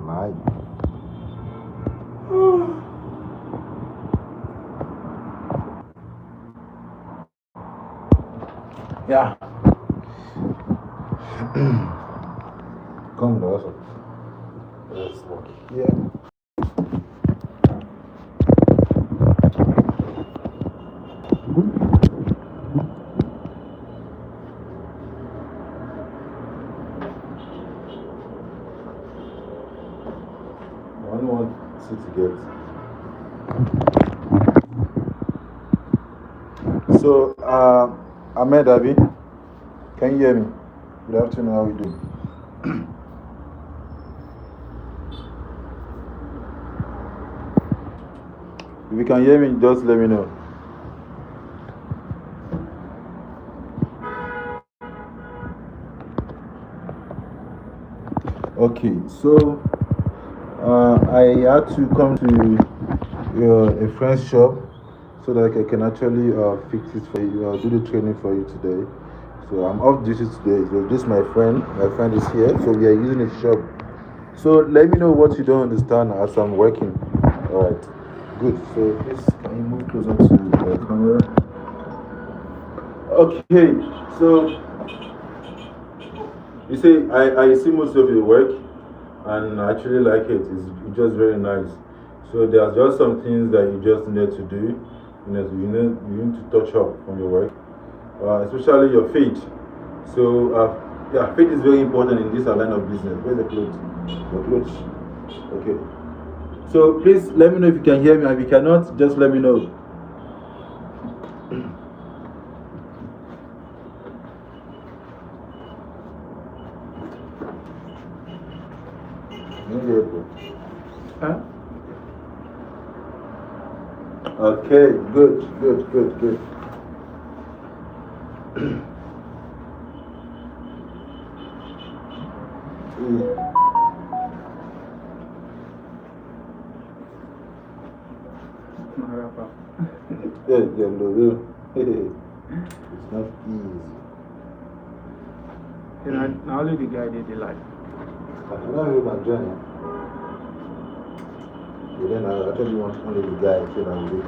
Right. Yeah. Come also. Let's walk here. I only want to get. So, Ahmed Abi, can you hear me? Good afternoon, how are you doing? If you can hear me, just let me know. Okay, so I had to come to a friend's shop so that I can actually fix it for you, do the training for you today. So I'm off duty today. So this my friend. My friend is here, so we are using his shop. So let me know what you don't understand as I'm working. All right, good. So please, can you move closer to the camera? Okay, so you see, I see most of your work, and I actually like it. It's just very nice. So there are just some things that you just need to do. You need to touch up on your work, especially your feet. So yeah, faith is very important in this line of business. Where's the clothes? The clothes. Okay. So please let me know if you can hear me. If you cannot, just let me know. Huh? Okay, good, good, good, good. Yeah, it's not easy. Now only the guy did the life. I don't know my journey. But then I actually want only the guy so that we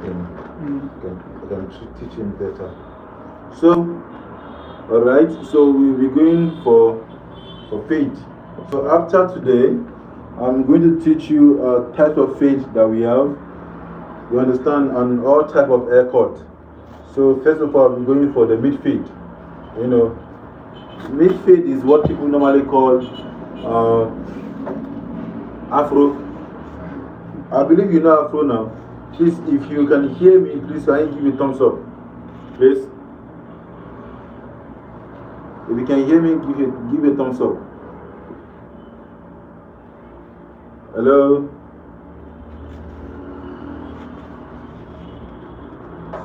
can teach him better. So, alright, so we'll be going for faith. So after today, I'm going to teach you a type of faith that we have. You understand, and all type of haircut. So first of all, I'm going for the mid fade. You know, mid fade is what people normally call Afro. I believe you know Afro now. Please, if you can hear me, please can you give me a thumbs up, please. If you can hear me, give a thumbs up. Hello.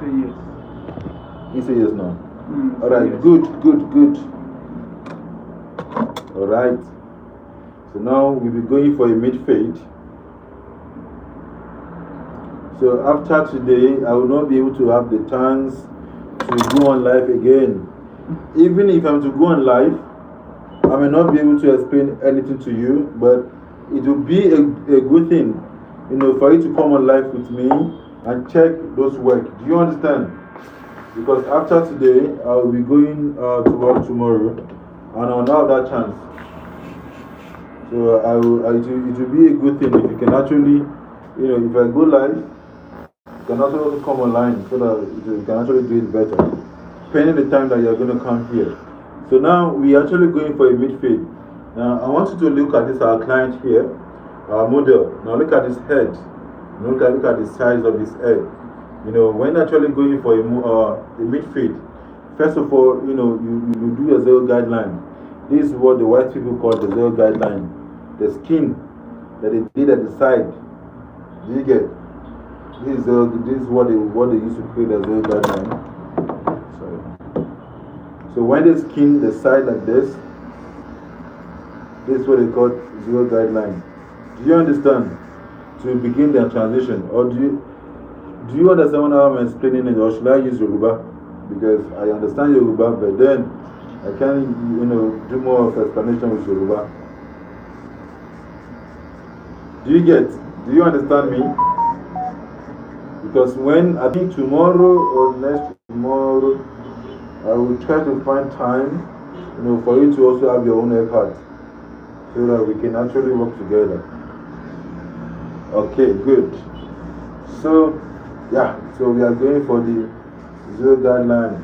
Say yes. You say yes now. All right. Yes. Good, good, good. All right. So now we'll be going for a mid fade. So after today, I will not be able to have the chance to go on live again. Even if I'm to go on live, I may not be able to explain anything to you, but it will be a good thing, for you to come on live with me and check those work. Do you understand? Because after today, I will be going to work tomorrow, and I will not have that chance. So it will be a good thing if you can actually, if I go live, you can also come online so that you can actually do it better, depending the time that you're going to come here. So now we're actually going for a mid fade. Now I want you to look at this, our client here, our model. Now look at his head. Look at the size of his head. When actually going for a mid fade, first of all, you do a zero guideline. This is what the white people call the zero guideline. The skin that they did at the side. Do you get? This is what they used to create as zero guideline. Sorry. So when they skin the side like this is what they call zero guideline. Do you understand? To begin the transition, or do you understand how I'm explaining it, or should I use Yoruba? Because I understand Yoruba, but then I can do more of explanation with Yoruba. Do you get? Do you understand me? Because when I think tomorrow or next tomorrow, I will try to find time, for you to also have your own haircut so that we can actually work together. Okay, good. So, yeah, so we are going for the zero guideline.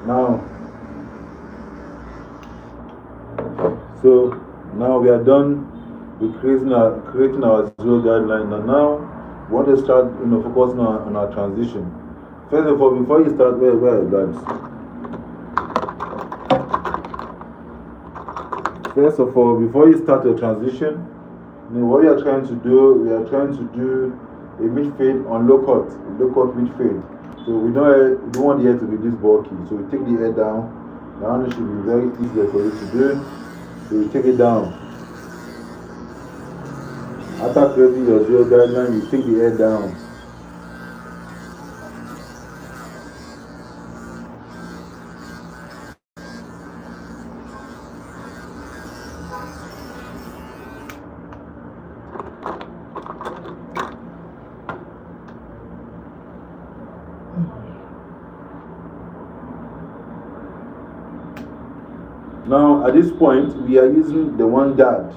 Now, so now we are done with creating our zero guideline. And now we want to start, focusing on our transition. First of all, before you start, where are guys? First of all, before you start your transition, what we are trying to do, we are trying to do a midfield on low cut midfield. So we don't want the hair to be this bulky. So we take the hair down. Now it should be very easy for you to do. So you take it down. After creating your zero guideline, you take the hair down. Now, at this point, we are using the one guard.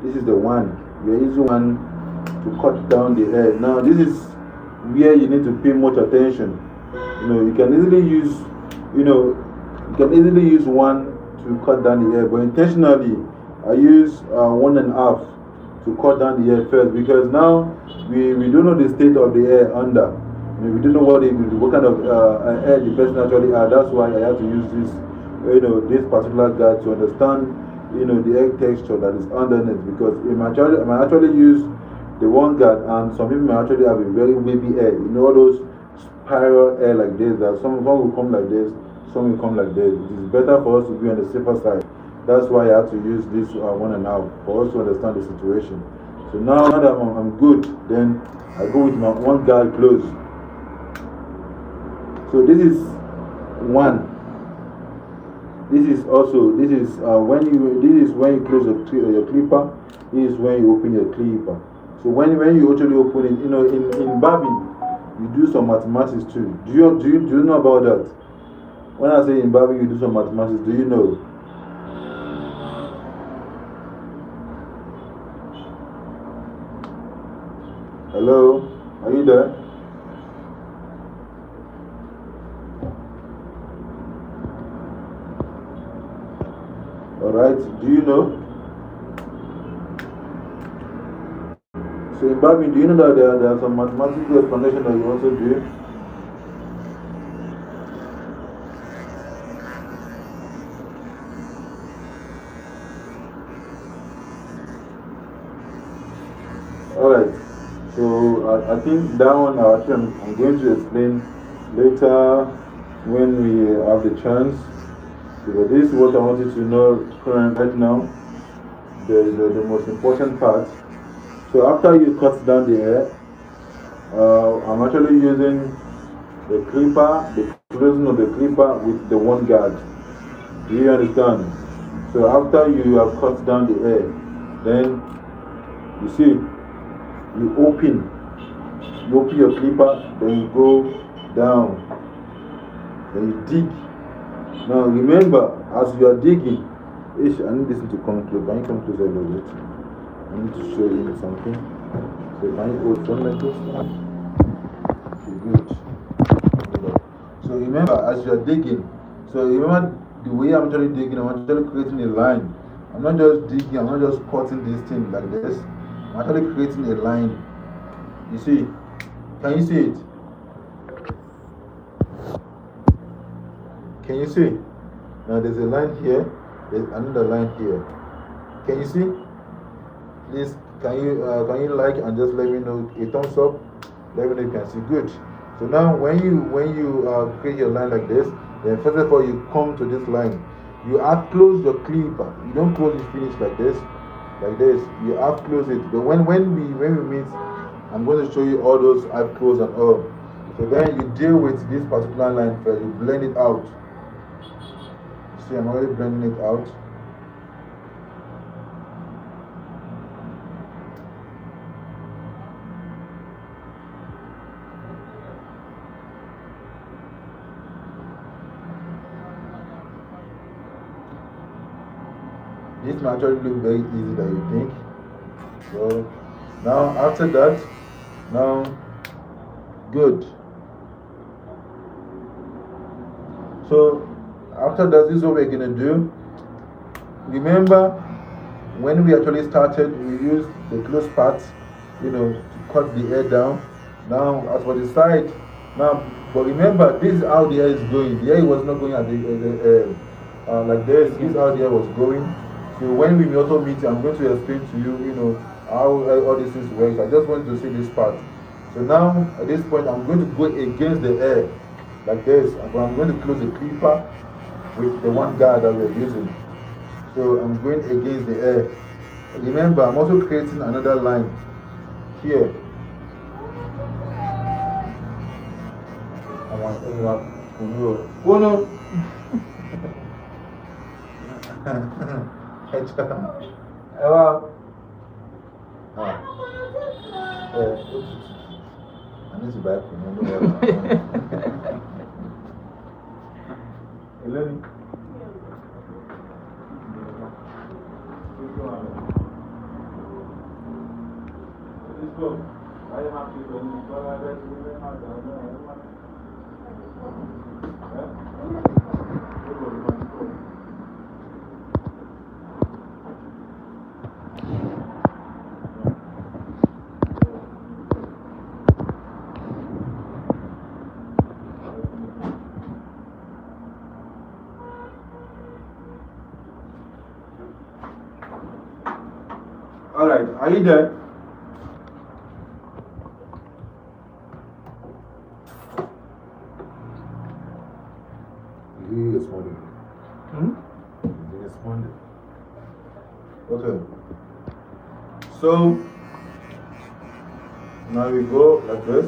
This is the one. We are using one to cut down the hair. Now, this is where you need to pay much attention. You can easily use, one to cut down the hair, but intentionally, I use 1.5 to cut down the hair first because now we don't know the state of the hair under. We don't know what kind of hair the person actually had. That's why I have to use this particular guide to understand, the egg texture that is underneath because it might actually use the one guard and some people may actually have a very wavy hair. All those spiral hair like this, that some will come like this, some will come like this. It is better for us to be on the safer side. That's why I have to use this 1.5 for us to understand the situation. So now that I'm good, then I go with my one guard close. So this is one. This is when you close your clipper. This is when you open your clipper. So when you actually open it, in barbing, you do some mathematics too. Do you know about that? When I say in barbing, you do some mathematics. Do you know? Hello, are you there? Alright, do you know? So in barbing, do you know that there are some mathematical explanation that you also do? Alright, so I think that one I'm going to explain later when we have the chance. Because this is what I want you to know right now, the most important part. So after you cut down the hair, I'm actually using the clipper, the closing of the clipper with the one guard. Do you understand? So after you have cut down the hair, then you see, you open your clipper, then you go down, then you dig. Now remember, as you are digging, I need this to come close. Can you come closer a little bit? I need to show you something. So can you hold one like this? Okay, good. So remember, as you are digging, so remember the way I'm actually digging, I'm actually creating a line. I'm not just digging, I'm not just cutting this thing like this. I'm actually creating a line. You see? Can you see it? Can you see? Now there's a line here, there's another line here. Can you see? Please, can you like and just let me know a thumbs up? Let me know if you can see. Good. So now when you create your line like this, then first of all you come to this line. You have closed your clipper. You don't close it finish like this. You have closed it. But when we meet, I'm going to show you all those I've closed and all. So then you deal with this particular line first, you blend it out. See, I'm already blending it out. This may actually look very easy than you think. So now after that, now good. So after that, this is what we're gonna do. Remember when we actually started, we used the close part, to cut the air down. Now as for the side, now but remember this is how the air is going. The air was not going at like this. This is how the air was going. So when we also meet, I'm going to explain to you, how all these things work. I just want to see this part. So now at this point, I'm going to go against the air like this. But I'm going to close the clipper with the one guard that we're using. So I'm going against the air. Remember, I'm also creating another line here. I want Uno. I need to buy Eleni. Let's go. I am happy to All right, are you there? He responded. He responded. Okay. So now we go like this.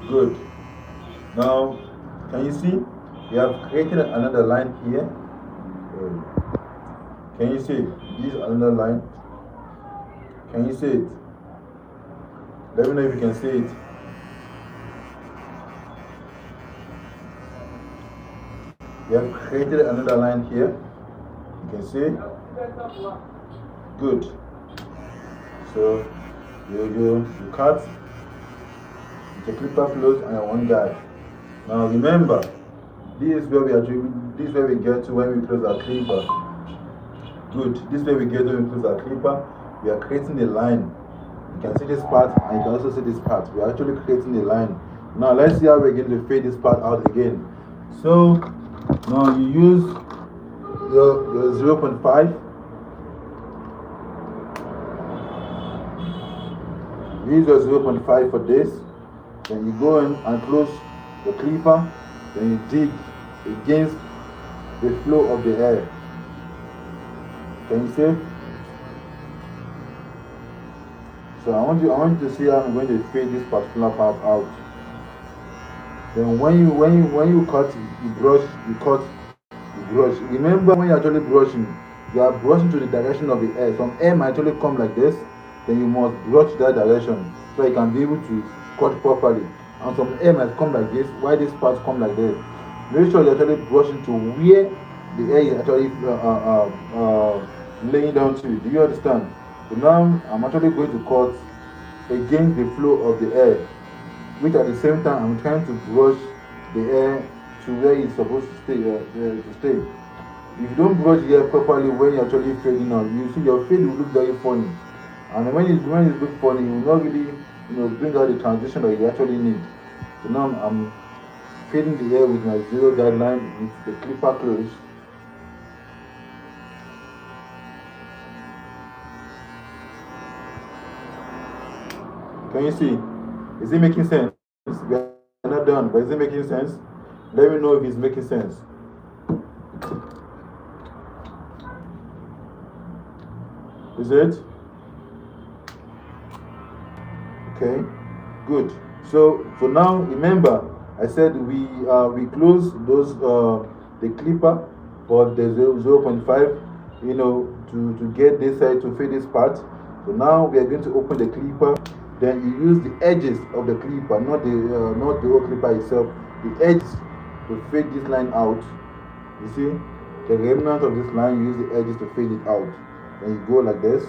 Good. Now, can you see? We have created another line here. Can you see? This is another line. Can you see it? Let me know if you can see it. We have created another line here. You can see? Good. So you cut the clipper close and one guide. Now remember, this is where we get to when we close our clipper. Good. This is where we get to when we close our clipper. We are creating a line. You can see this part and you can also see this part. We are actually creating a line. Now let's see how we're going to fade this part out again. So now you use your 0.5. Use your 0.5 for this. Then you go in and close the clipper. Then you dig against the flow of the air. Can you see? So I want you to see how I'm going to fade this particular part out. Then when you cut, you brush. Remember when you're actually brushing, you are brushing to the direction of the air. Some air might actually come like this, then you must brush that direction so you can be able to cut properly. And some air might come like this, why this part come like this. Make sure you're actually brushing to where the air is actually laying down to. Do you understand? So now I'm actually going to cut against the flow of the air, which at the same time I'm trying to brush the air to where it's supposed to stay. If you don't brush the air properly when you're actually fading out, you see your fade will look very funny. And when it looks funny, you will not really bring out the transition that you actually need. So now I'm fading the air with my zero guideline with the clipper close. Can you see? Is it making sense? We are not done, but is it making sense? Let me know if it's making sense. Is it? Okay, good. So for now, remember, I said we close those the clipper for the 0.5, to get this side to fit this part. So now we are going to open the clipper. Then you use the edges of the clipper, not the whole clipper itself. The edges to fade this line out. You see, the remnant of this line, you use the edges to fade it out. Then you go like this.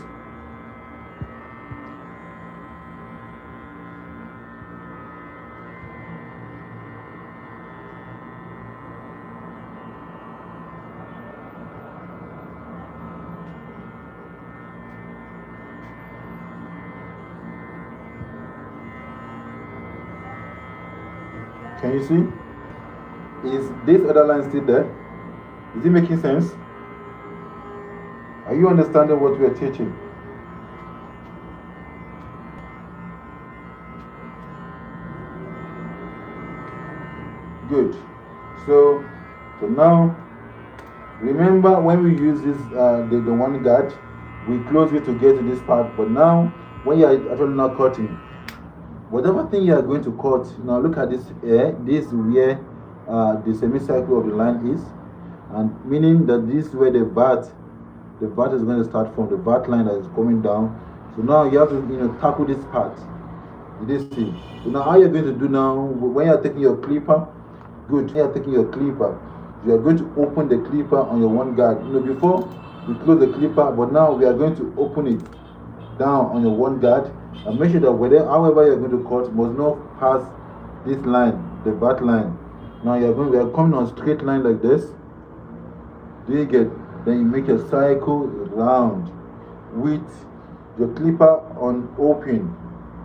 Can you see? Is this other line still there? Is it making sense? Are you understanding what we are teaching? Good. So now, remember when we use this, the one guard, we close it to get to this part. But now, when you are actually now cutting, whatever thing you are going to cut, now look at this here. This is where the semicircle of the line is, and meaning that this is where the VAT is going to start from, the VAT line that is coming down. So now you have to tackle this part. This thing. So now how you're going to do now, when you're taking your clipper, good. When you're taking your clipper, you are going to open the clipper on your one guard. Before we close the clipper, but now we are going to open it down on your one guard, and make sure that however you're going to cut must not pass this line, the VAT line. Now we are coming on a straight line like this. Do you get? Then you make a cycle round with your clipper on open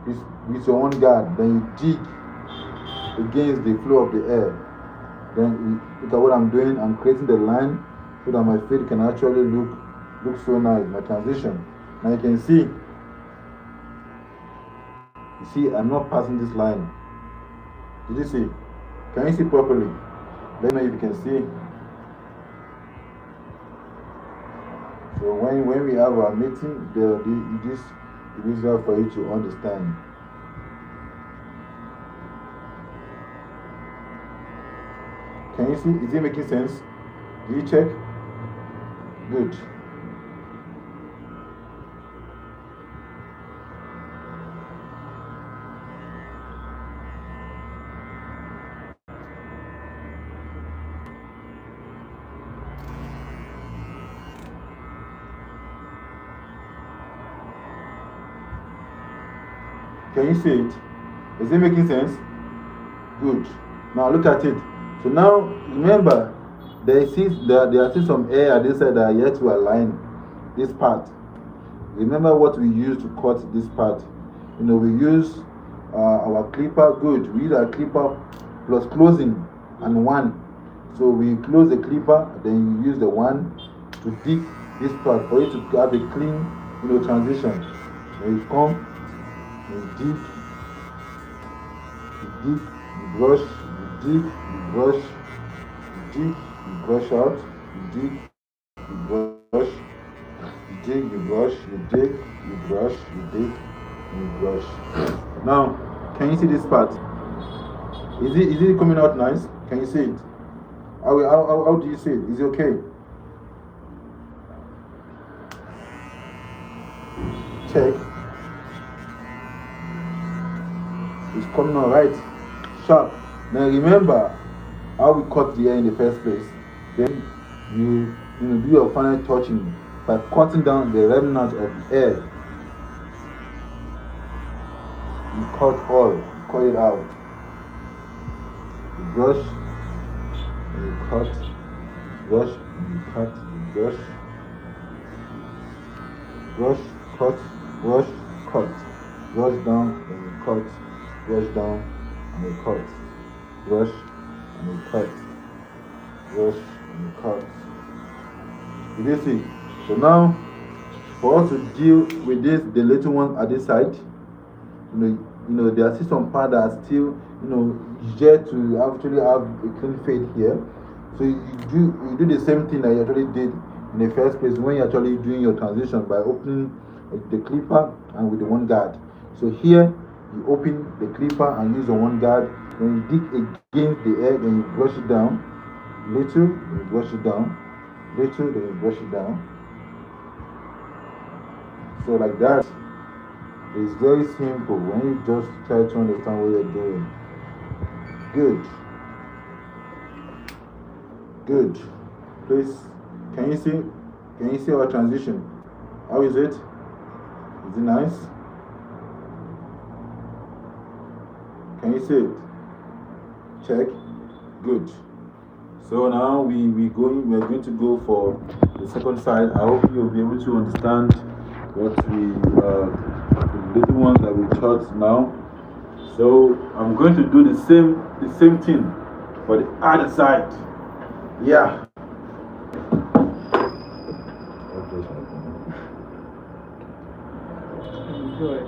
with your one guard. Then you dig against the flow of the air. Then look at what I'm doing. I'm creating the line so that my fade can actually look so nice. My transition. Now you can see. You see, I'm not passing this line. Did you see? Can you see properly? Let me know if you can see. So when we have our meeting, this is easier for you to understand. Can you see? Is it making sense? Do you check? Good. Can you see it? Is it making sense? Good. Now look at it. So now remember, there are still some air at this side that are yet to align this part. Remember what we use to cut this part. We use our clipper. Good. We use our clipper plus closing and one. So we close the clipper, then you use the one to dig this part for you to have a clean transition. Then you come, you dig, you brush, you dig, you brush, you dig, you brush out, you dig, you brush, you dig, you brush, you dig, you brush, you dig, you brush. Now, can you see this part? Is it coming out nice? Can you see it? How do you see it? Is it okay? Check. It's coming out right, sharp. Now remember how we cut the hair in the first place. Then you do your final touching by cutting down the remnant of the hair. You cut it out. You brush, and you cut, brush, and you cut, brush, cut, brush, cut, brush down, and you cut, brush down, and you cut, brush, and you cut, brush, and you cut. Did you see? So now, for us to deal with the little one at this side, there are still some parts that are still, yet to actually have a clean fade here. So you do the same thing that you actually did in the first place when you're actually doing your transition by opening the clipper and with the one guard. So here, You open the clipper and use the one guard. Then you dig against the air, then you brush it down. Little, then you brush it down. Little, then you brush it down. So like that. It's very simple when you just try to understand what you're doing. Good. Good. Please, can you see? Can you see our transition? How is it? Is it nice? Can you see it? Check. Good. So now we're going to go for the second side. I hope you'll be able to understand what the little ones that we taught now. So I'm going to do the same thing for the other side. Yeah. Good.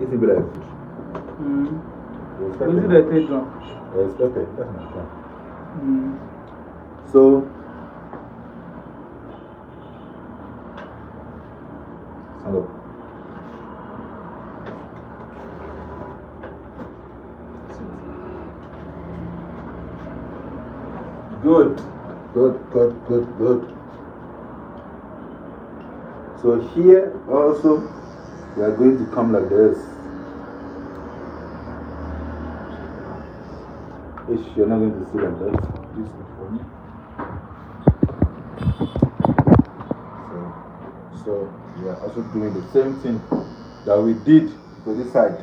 It's a bit like food. Was it a third drum? It's pepper. That's my plan. So, stand up. Good. Good. So here also we are going to come like this. Ish, you're not going to see like that. Please look for me. So we are also doing the same thing that we did to this side.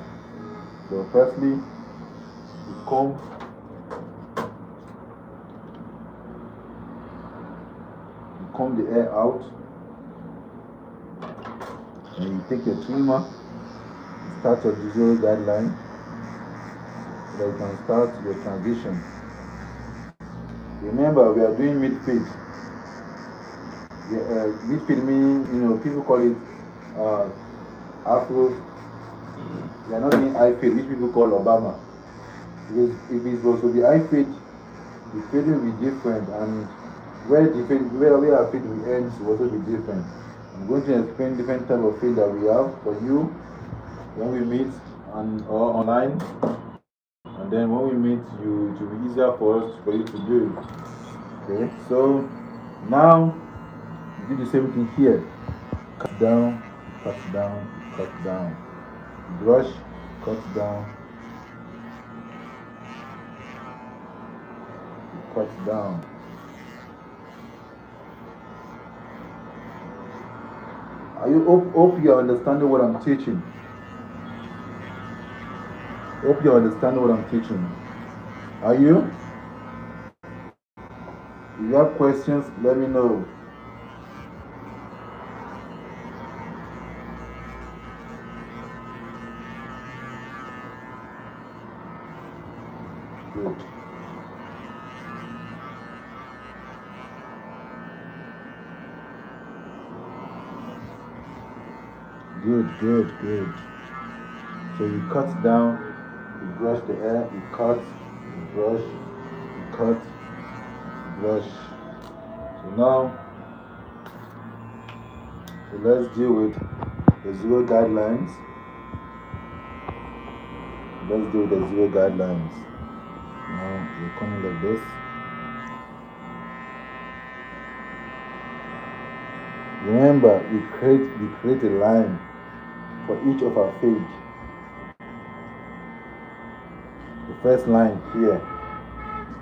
So firstly, you comb the air out, and you take your trimmer, start your zero guideline, so you can start your transition. Remember, we are doing midfield. Midfield meaning, people call it Afro. We are not doing high field, which people call Obama. Because if it's supposed to be high field, the field will be different, and where our field will end will also be different. I'm going to explain different type of field that we have for you when we meet or online, and then when we meet, it will be easier for you to do. Okay, so now you do the same thing here. Cut down, cut down, cut down. Brush, cut down, cut down. I hope you are understanding what I'm teaching. Hope you understand what I'm teaching. Are you? If you have questions, let me know. Good. Good. So you cut down, you brush the air, you cut, you brush, you cut, you brush. So let's deal with the zero guidelines. Let's do the zero guidelines. Now you're coming like this. Remember, we create a line for each of our fade. The first line here,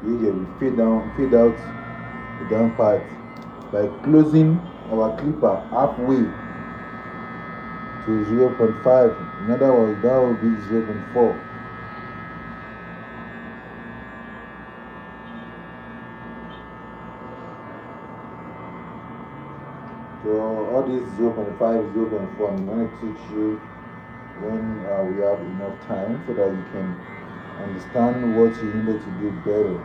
we fade out the down part by closing our clipper halfway to 0.5. In other words, that will be 0.4. So all this 0.5, 0.4, I'm going to teach you when we have enough time so that you can understand what you needed to do better.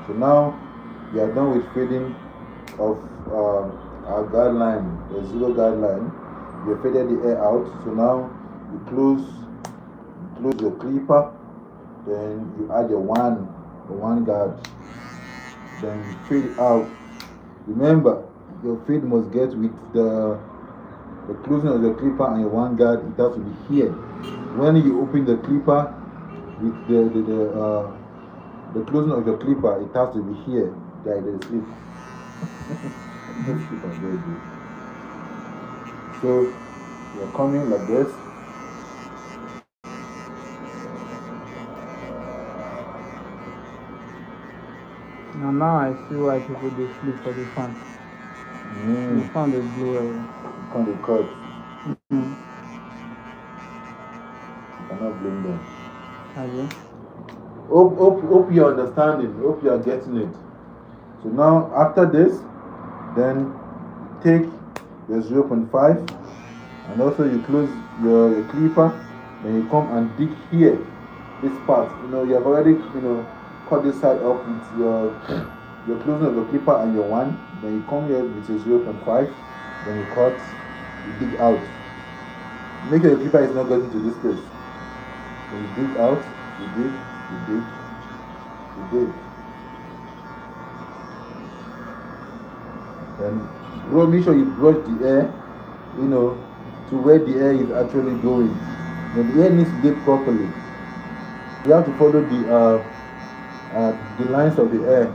So now we are done with fading of our guideline, the zero guideline. We have faded the air out. So now you close your clipper, then you add the one guard, then you fade it out. Remember, your fade must get with the the closing of the clipper and your one guard, it has to be here. When you open the clipper, with the closing of the clipper, it has to be here. Guys, there's sleep. This sleep is very good. So you're coming like this. Now I see why people they sleep for the fan. The fan they blow away. You can't record. You cannot blame them. Hope you're understanding. Hope you are getting it. So now after this, then take your 0.5 and also you close your clipper. Then you come and dig here, this part. You have already cut this side up with your closing of the clipper and your one. Then you come here with your 0.5. Then you cut, you dig out. Make sure your clipper is not getting to this place. Then you dig out, you dig, you dig, you dig. Then make sure you brush the air, to where the air is actually going. Then the air needs to get properly. You have to follow the lines of the air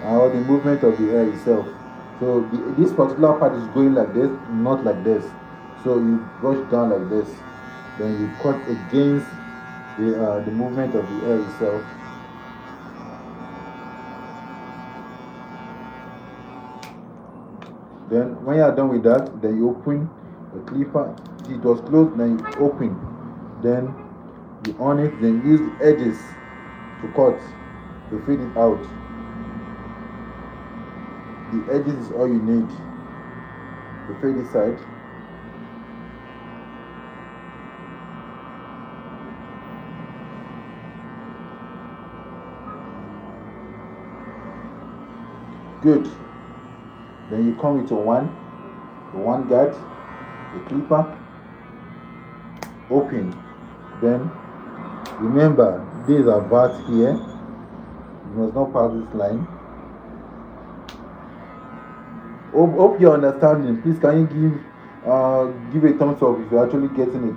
or the movement of the air itself. So this particular part is going like this, not like this. So you brush down like this. Then you cut against the movement of the air itself. Then when you are done with that, then you open the clipper. It was closed, then you open. Then you on it, then use the edges to cut, to feed it out. The edges is all you need to feed this side. Good. Then you come with your one guard, the clipper, open. Then remember, these are bars here. You must not pass this line. Hope you're understanding. Please, can you give a thumbs up if you're actually getting it?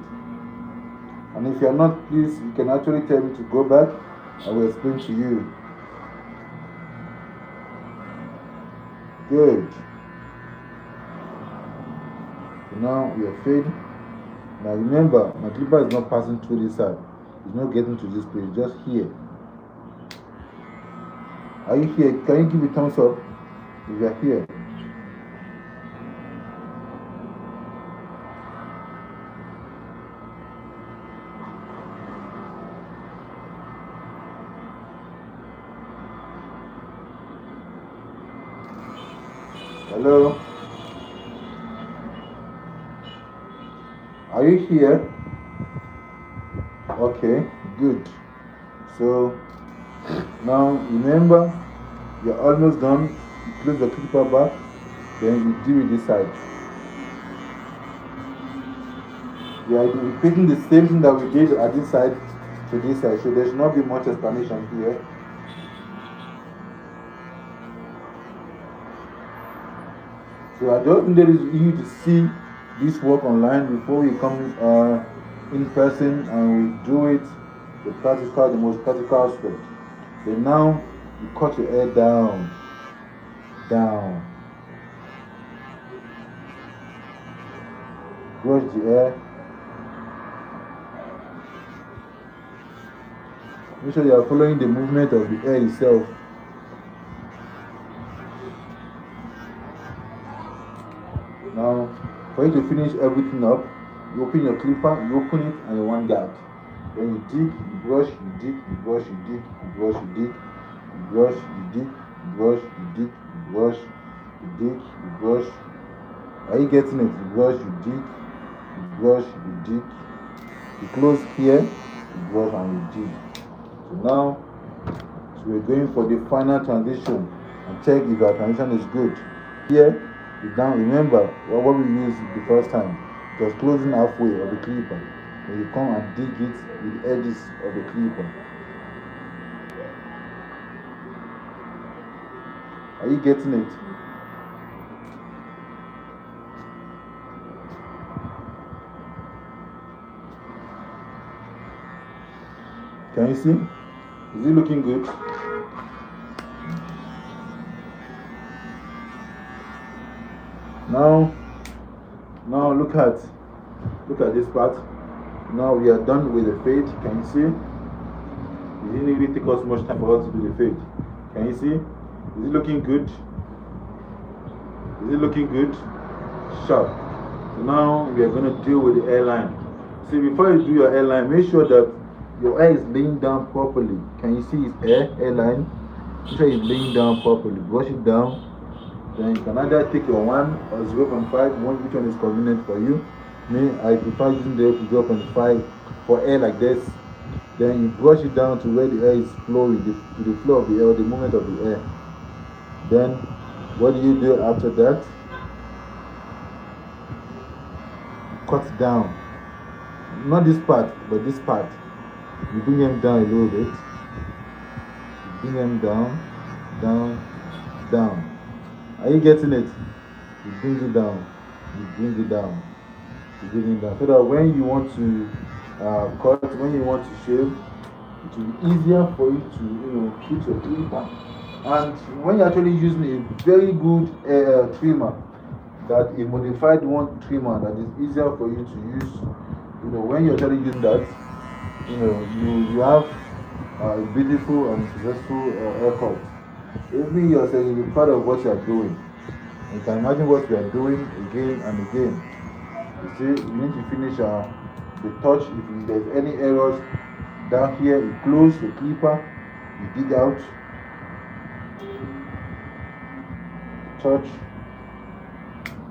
And if you're not, please, you can actually tell me to go back. I will explain to you. Good. So now we are fading. Now remember, my clipper is not passing through this side. It's not getting to this place, just here. Are you here? Can you give a thumbs up if you're here? Hello? Are you here? Okay, good. So now remember, you're almost done. You close the clipper back, then you do it this side. We are repeating the same thing that we did at this side to this side, so there should not be much explanation here. So I just needed you to see this work online before we come in person and we do it the most practical aspect. So now you cut your hair down. Brush the hair. Make sure you are following the movement of the hair itself. Now, for you to finish everything up, you open your clipper, you open it, and you one guard. Then you dig, you brush, you dig, you brush, you dig, you brush, you dig, you brush, you dig, you brush, you dig, you brush, you dig, you brush. Are you getting it? You brush, you dig, you brush, you dig. You close here, you brush, and you dig. So now, we're going for the final transition and check if our transition is good. Here, you down. Remember what we used the first time. It was closing halfway of the clipper. Then you come and dig it with the edges of the clipper. Are you getting it? Can you see? Is it looking good? Now look at this part. Now we are done with the fade. Can you see? It didn't really take us much time for us to do the fade. Can you see? Is it looking good? Is it looking good? Sharp. So now we are going to deal with the hairline. See, before you do your hairline, make sure that your hair is laying down properly. Can you see his hairline? Make sure it's laying down properly. Brush it down. Then you can either take your 1 or 0.5, which one is convenient for you. Me, I prefer using the 0.5 for hair like this. Then you brush it down to where the hair is flowing, to the flow of the hair, the movement of the hair. Then, what do you do after that? Cut down. Not this part, but this part. You bring them down a little bit. You bring them down, down, down. Are you getting it? You bring it down. You bring it down. You bring it down. So that when you want to cut, when you want to shave, it will be easier for you to hit your clipper. And when you're actually using a very good trimmer, that a modified one trimmer that is easier for you to use, when you're actually using that, you have a beautiful and successful haircut. Even yourself, you'll be proud of what you are doing. You can imagine what you are doing again and again. You see, you need to finish the touch. If there's any errors down here, you close the clipper, you dig out, touch,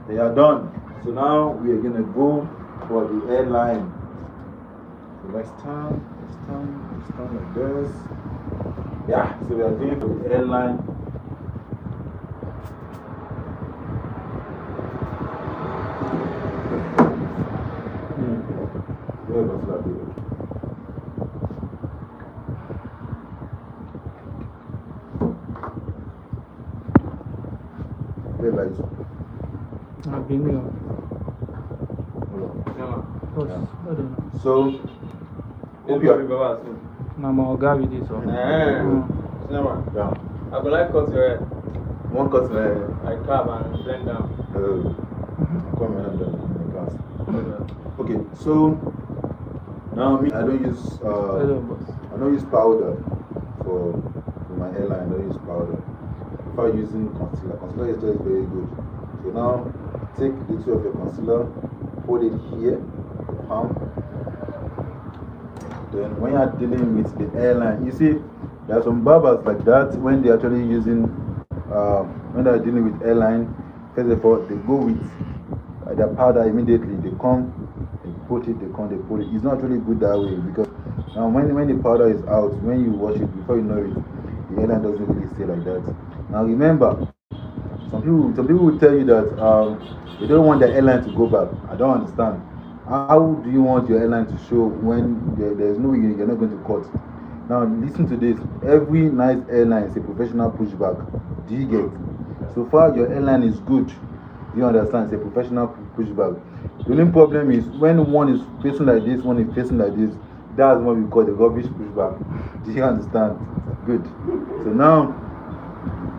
they are done. So now we are going to go for the hairline. So let's turn like this. Yeah, so we are going for the hairline. I've been here. So, hope you are. I'm going to with this one. Yeah. I would like cut your hair. One cut my hair. I carve and blend down. Come and in the class. Okay, so now me, I don't use powder for my hairline. I don't use powder. If I'm using concealer is just very good. So now take the two of your concealer, put it here, palm. Then when you're dealing with the hairline, you see there are some barbers like that when they're actually using, when they're dealing with hairline, first of all, they go with their powder immediately. They come, they put it, they come, they put it. It's not really good that way because now when the powder is out, when you wash it, before you know it, the hairline doesn't really stay like that. Now remember, some people will tell you that they don't want their hairline to go back. I don't understand. How do you want your hairline to show when there's no way you're not going to cut? Now listen to this. Every nice hairline is a professional pushback. Do you get? So far your hairline is good. Do you understand? It's a professional pushback. The only problem is when one is facing like this, one is facing like this. That's what we call the rubbish pushback. Do you understand? Good. So now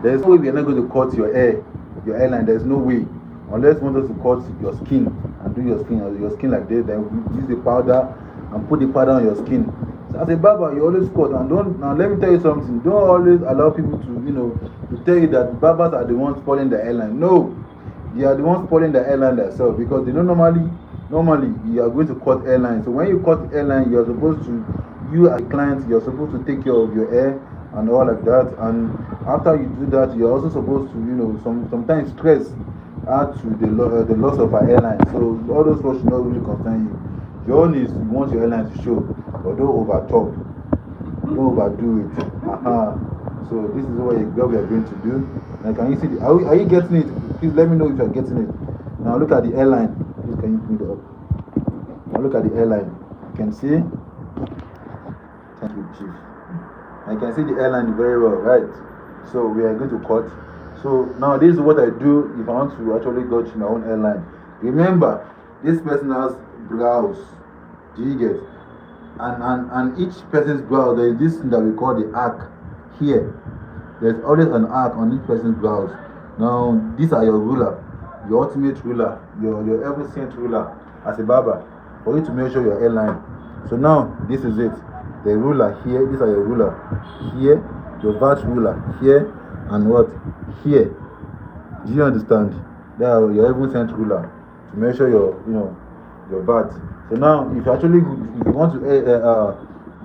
there's no way we are not going to cut your hairline. There's no way. Unless you want us to cut your skin and do your skin like this, then we use the powder and put the powder on your skin. So as a barber, you always cut. And now let me tell you something. Don't always allow people to tell you that barbers are the ones spoiling the hairline. No, they are the ones spoiling the hairline themselves because they know normally you are going to cut hairline. So when you cut hairline, you are supposed to, you as a client, you are supposed to take care of your hair and all like that. And after you do that, you are also supposed to, sometimes stress add to the loss of our hairline. So all those things should not really concern you. Your own is you want your hairline to show, but don't over talk. Don't overdo it. So this is what we are going to do. Now can you see are you getting it? Please let me know if you are getting it. Now look at the hairline. Please can you put it up? Now look at the hairline. You can see. Thank you, Chief. I can see the hairline very well, right? So we are going to cut. So now this is what I do if I want to actually gouge my own hairline. Remember, this person has brows. Do you get? and each person's brow, there is this thing that we call the arc here. There's always an arc on each person's brows. Now, these are your ruler, your ultimate ruler, your ever sent ruler as a barber, for you to measure your hairline. So now, this is it. The ruler here, these are your ruler here, your VAT ruler here, and what? Here. Do you understand? They are your heaven sent ruler to measure your, your VAT. So now, if you want to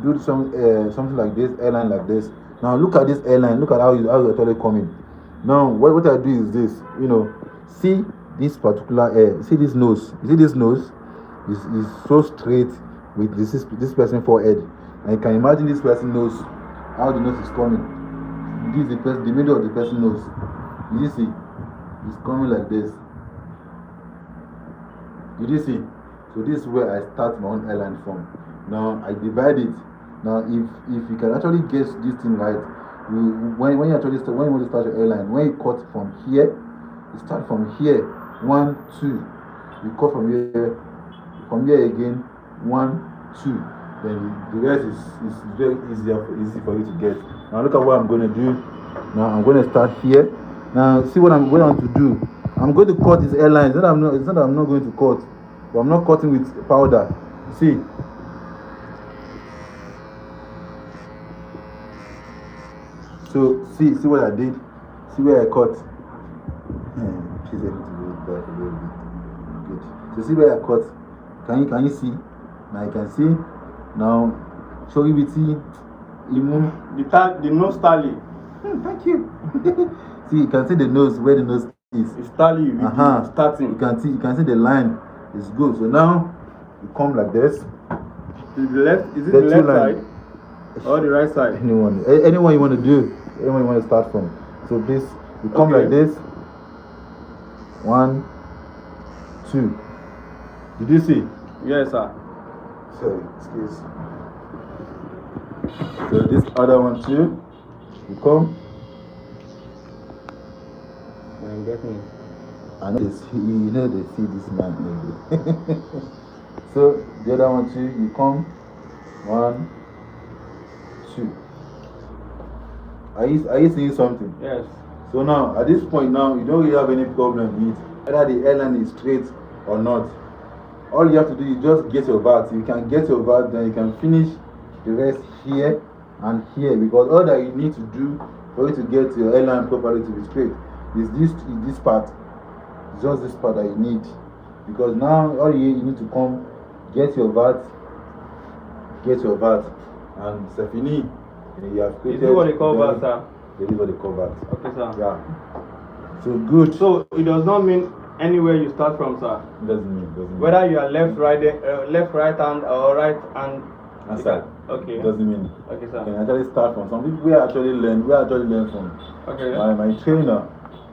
do something like this, airline like this. Now look at this airline. Look at how you're actually coming. Now what I do is this. See this particular see this nose. You see this nose is so straight with this person's forehead. And you can imagine this person knows how the nose is coming. This is the middle of the person's nose. You see, it's coming like this. Did you see? So this is where I start my own airline from. Now I divide it. Now if you can actually guess this thing right, when you want to start your airline, when you cut from here, you start from here, 1, 2. You cut from here again, 1, 2. Then the rest is very easy for you to get. Now look at what I'm going to do. Now I'm going to start here. Now see what I'm going to do. I'm going to cut this airline. It's not that I'm not going to cut, but I'm not cutting with powder. See. So see what I did. See where I cut. She's able to do it back a little bit. Good. So see where I cut. Can you see? Now you can see. Now show you the nose tally. Thank you. See, you can see the nose, where the nose is. It's tally with the starting. You can see the line is good. So now you come like this. To the left, is it the left side or the right side? Anyone you want to do, anyone you want to start from. So this, you come like this. 1, 2. Did you see? Yes, sir. Sorry, excuse. So this other one too. You come. I'm getting it. I know they see this man. So the other one too, you come. 1, 2. Are you seeing something? Yes. So now at this point now you don't really have any problem with whether the airline is straight or not. All you have to do is just get your VAT. You can get your VAT, then you can finish the rest here and here, because all that you need to do for you to get your airline properly to be straight is this part. It's just this part that you need, because now all you need to come get your VAT, and Stephanie, you have created. Is it what they call VAT, sir? That is what they call VAT. Okay, sir. Yeah. So good. So it does not mean anywhere you start from, sir. Doesn't mean. Whether you are left, right hand, or right hand. Answer. Okay. Doesn't mean. Okay, sir. You can actually start from. Some people we actually learn from. Okay. My trainer.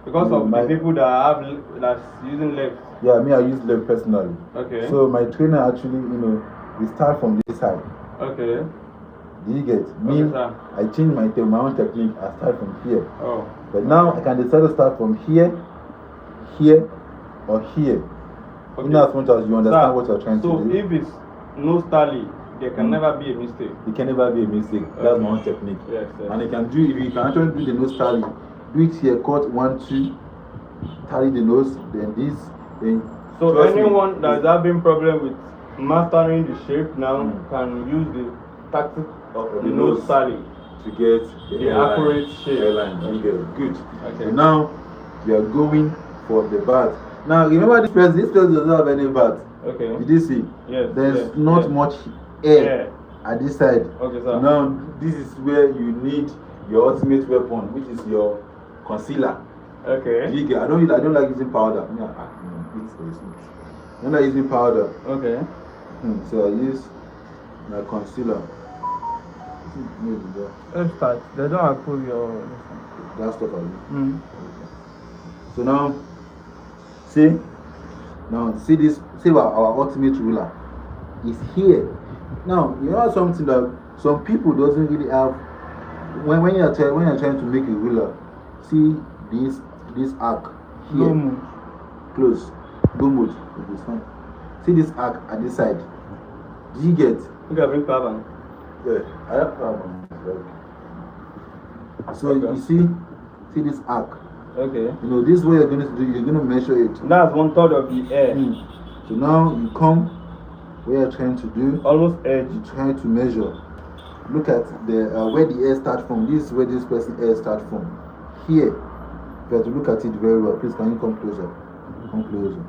Because of the people that's using left. Yeah, me, I use left personally. Okay. So my trainer actually, we start from this side. Okay. Do you get me? Okay, sir. I change my own technique. I start from here. Oh. But now I can decide to start from here, or here. Okay. In as much as you understand what you're trying to do. So if it's no tally, there can never be a mistake. It can never be a mistake. That's my own technique. Yes, yes. And if you can actually do the nose tally, do it here, cut 1, 2, tally the nose, then this, then. So anyone that's having problem with mastering the shape now can use the tactic of the nose tally to get the accurate shape. Hairline. Good. Okay. So now we are going for the bat. Now remember this person does not have any bat. Okay. Did you see? Yes. There's not much air at this side. Okay, sir. Now this is where you need your ultimate weapon, which is your concealer. Okay. I don't like using powder. I don't like using powder. Okay. So I use my concealer. Let's start. They don't approve your. That stuff I use. So now, see this. See our ultimate ruler is here. Now you know something that some people doesn't really have. When you're trying to make a ruler, see this arc here. Close. Go mode. See this arc at this side. Do you get? You can bring carbon. Yeah, I have carbon. So Okay. you see this arc. Okay. You know, this way you're going to do. You're going to measure it. That's 1/3 of the air. So now you come where you're trying to do. Almost edge. You try to measure. Look at the where the air starts from. This is where this person air starts from. Here, you have to look at it very well. Please, can you come closer? Come closer.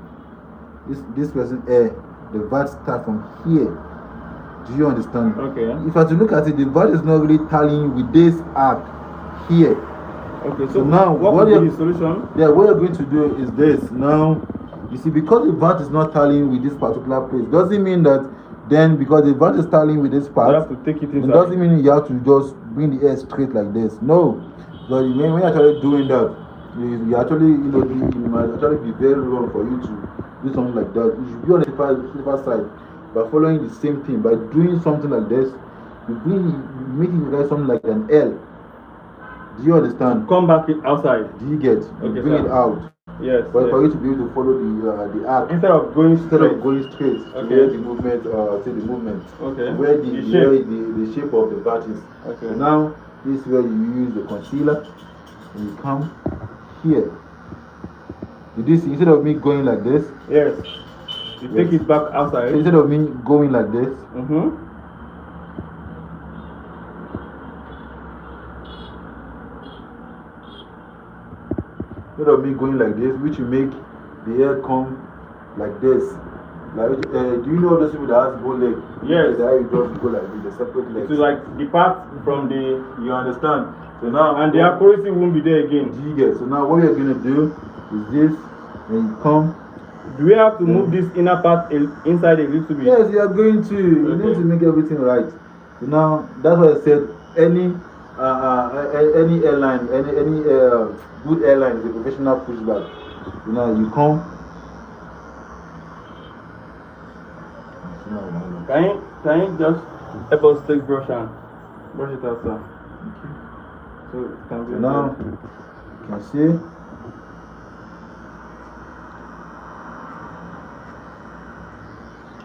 This person air, the vat starts from here. Do you understand? Okay. If I have to look at it, the vat is not really tallying with this arc here. Okay. So now, what what is you're the solution? Yeah, what you're going to do is this. Now, you see, because the vat is not tallying with this particular place, doesn't mean that then because the vat is tallying with this part, You have to take it inside. it doesn't mean you have to just bring the air straight like this. No. So when you're actually doing that, you actually, you know, it might actually be very wrong for you to do something like that. You should be on the safer side by following the same thing. By doing something like this, you make it like something like an L. Do you understand? Come back outside. Do you get? You Okay, bring sir. it out. Yes. But yes. for you to be able to follow the arc, Instead of going straight. to where the movement, Okay. where the shape of the bat is. Okay. So now, this is where you use the concealer, and you come here. You do see, instead of me going like this, Yes. You take it back so outside. instead of me going like this, instead of me going like this, which will make the air come like this. Like, do you know those people that has bow leg? Yes. The you just go like with the separate legs. To like depart from the. You understand? So now, And the accuracy won't be there again. do you get? So now, what we are going to do is this, and you come. Do we have to move this inner part inside a little bit? Yes, you are going to. You need to make everything right. So now, that's why I said any airline, any good airline is a professional pushback. You know, you come. Can you just help us take brush and brush it out, sir? So it can be. So now, you can see.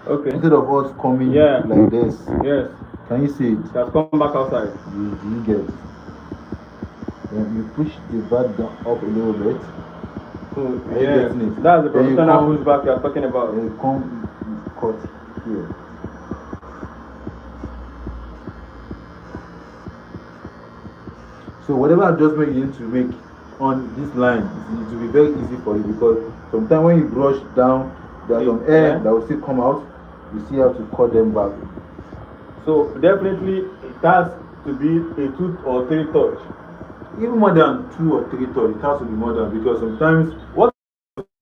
Okay. Instead of us coming like this, Yes. can you see it? It has come back outside. You get. Then you push the bat down up a little bit. So, Are you getting it? that's the Then you professional come- pushback you are talking about. And you come, you cut here. So whatever adjustment you need to make on this line, it will be very easy for you because sometimes when you brush down, there's some air that will still come out. You still have to cut them back. So definitely it has to be a 2 or 3 touch. Even more than 2 or 3 touch, it has to be more than because sometimes What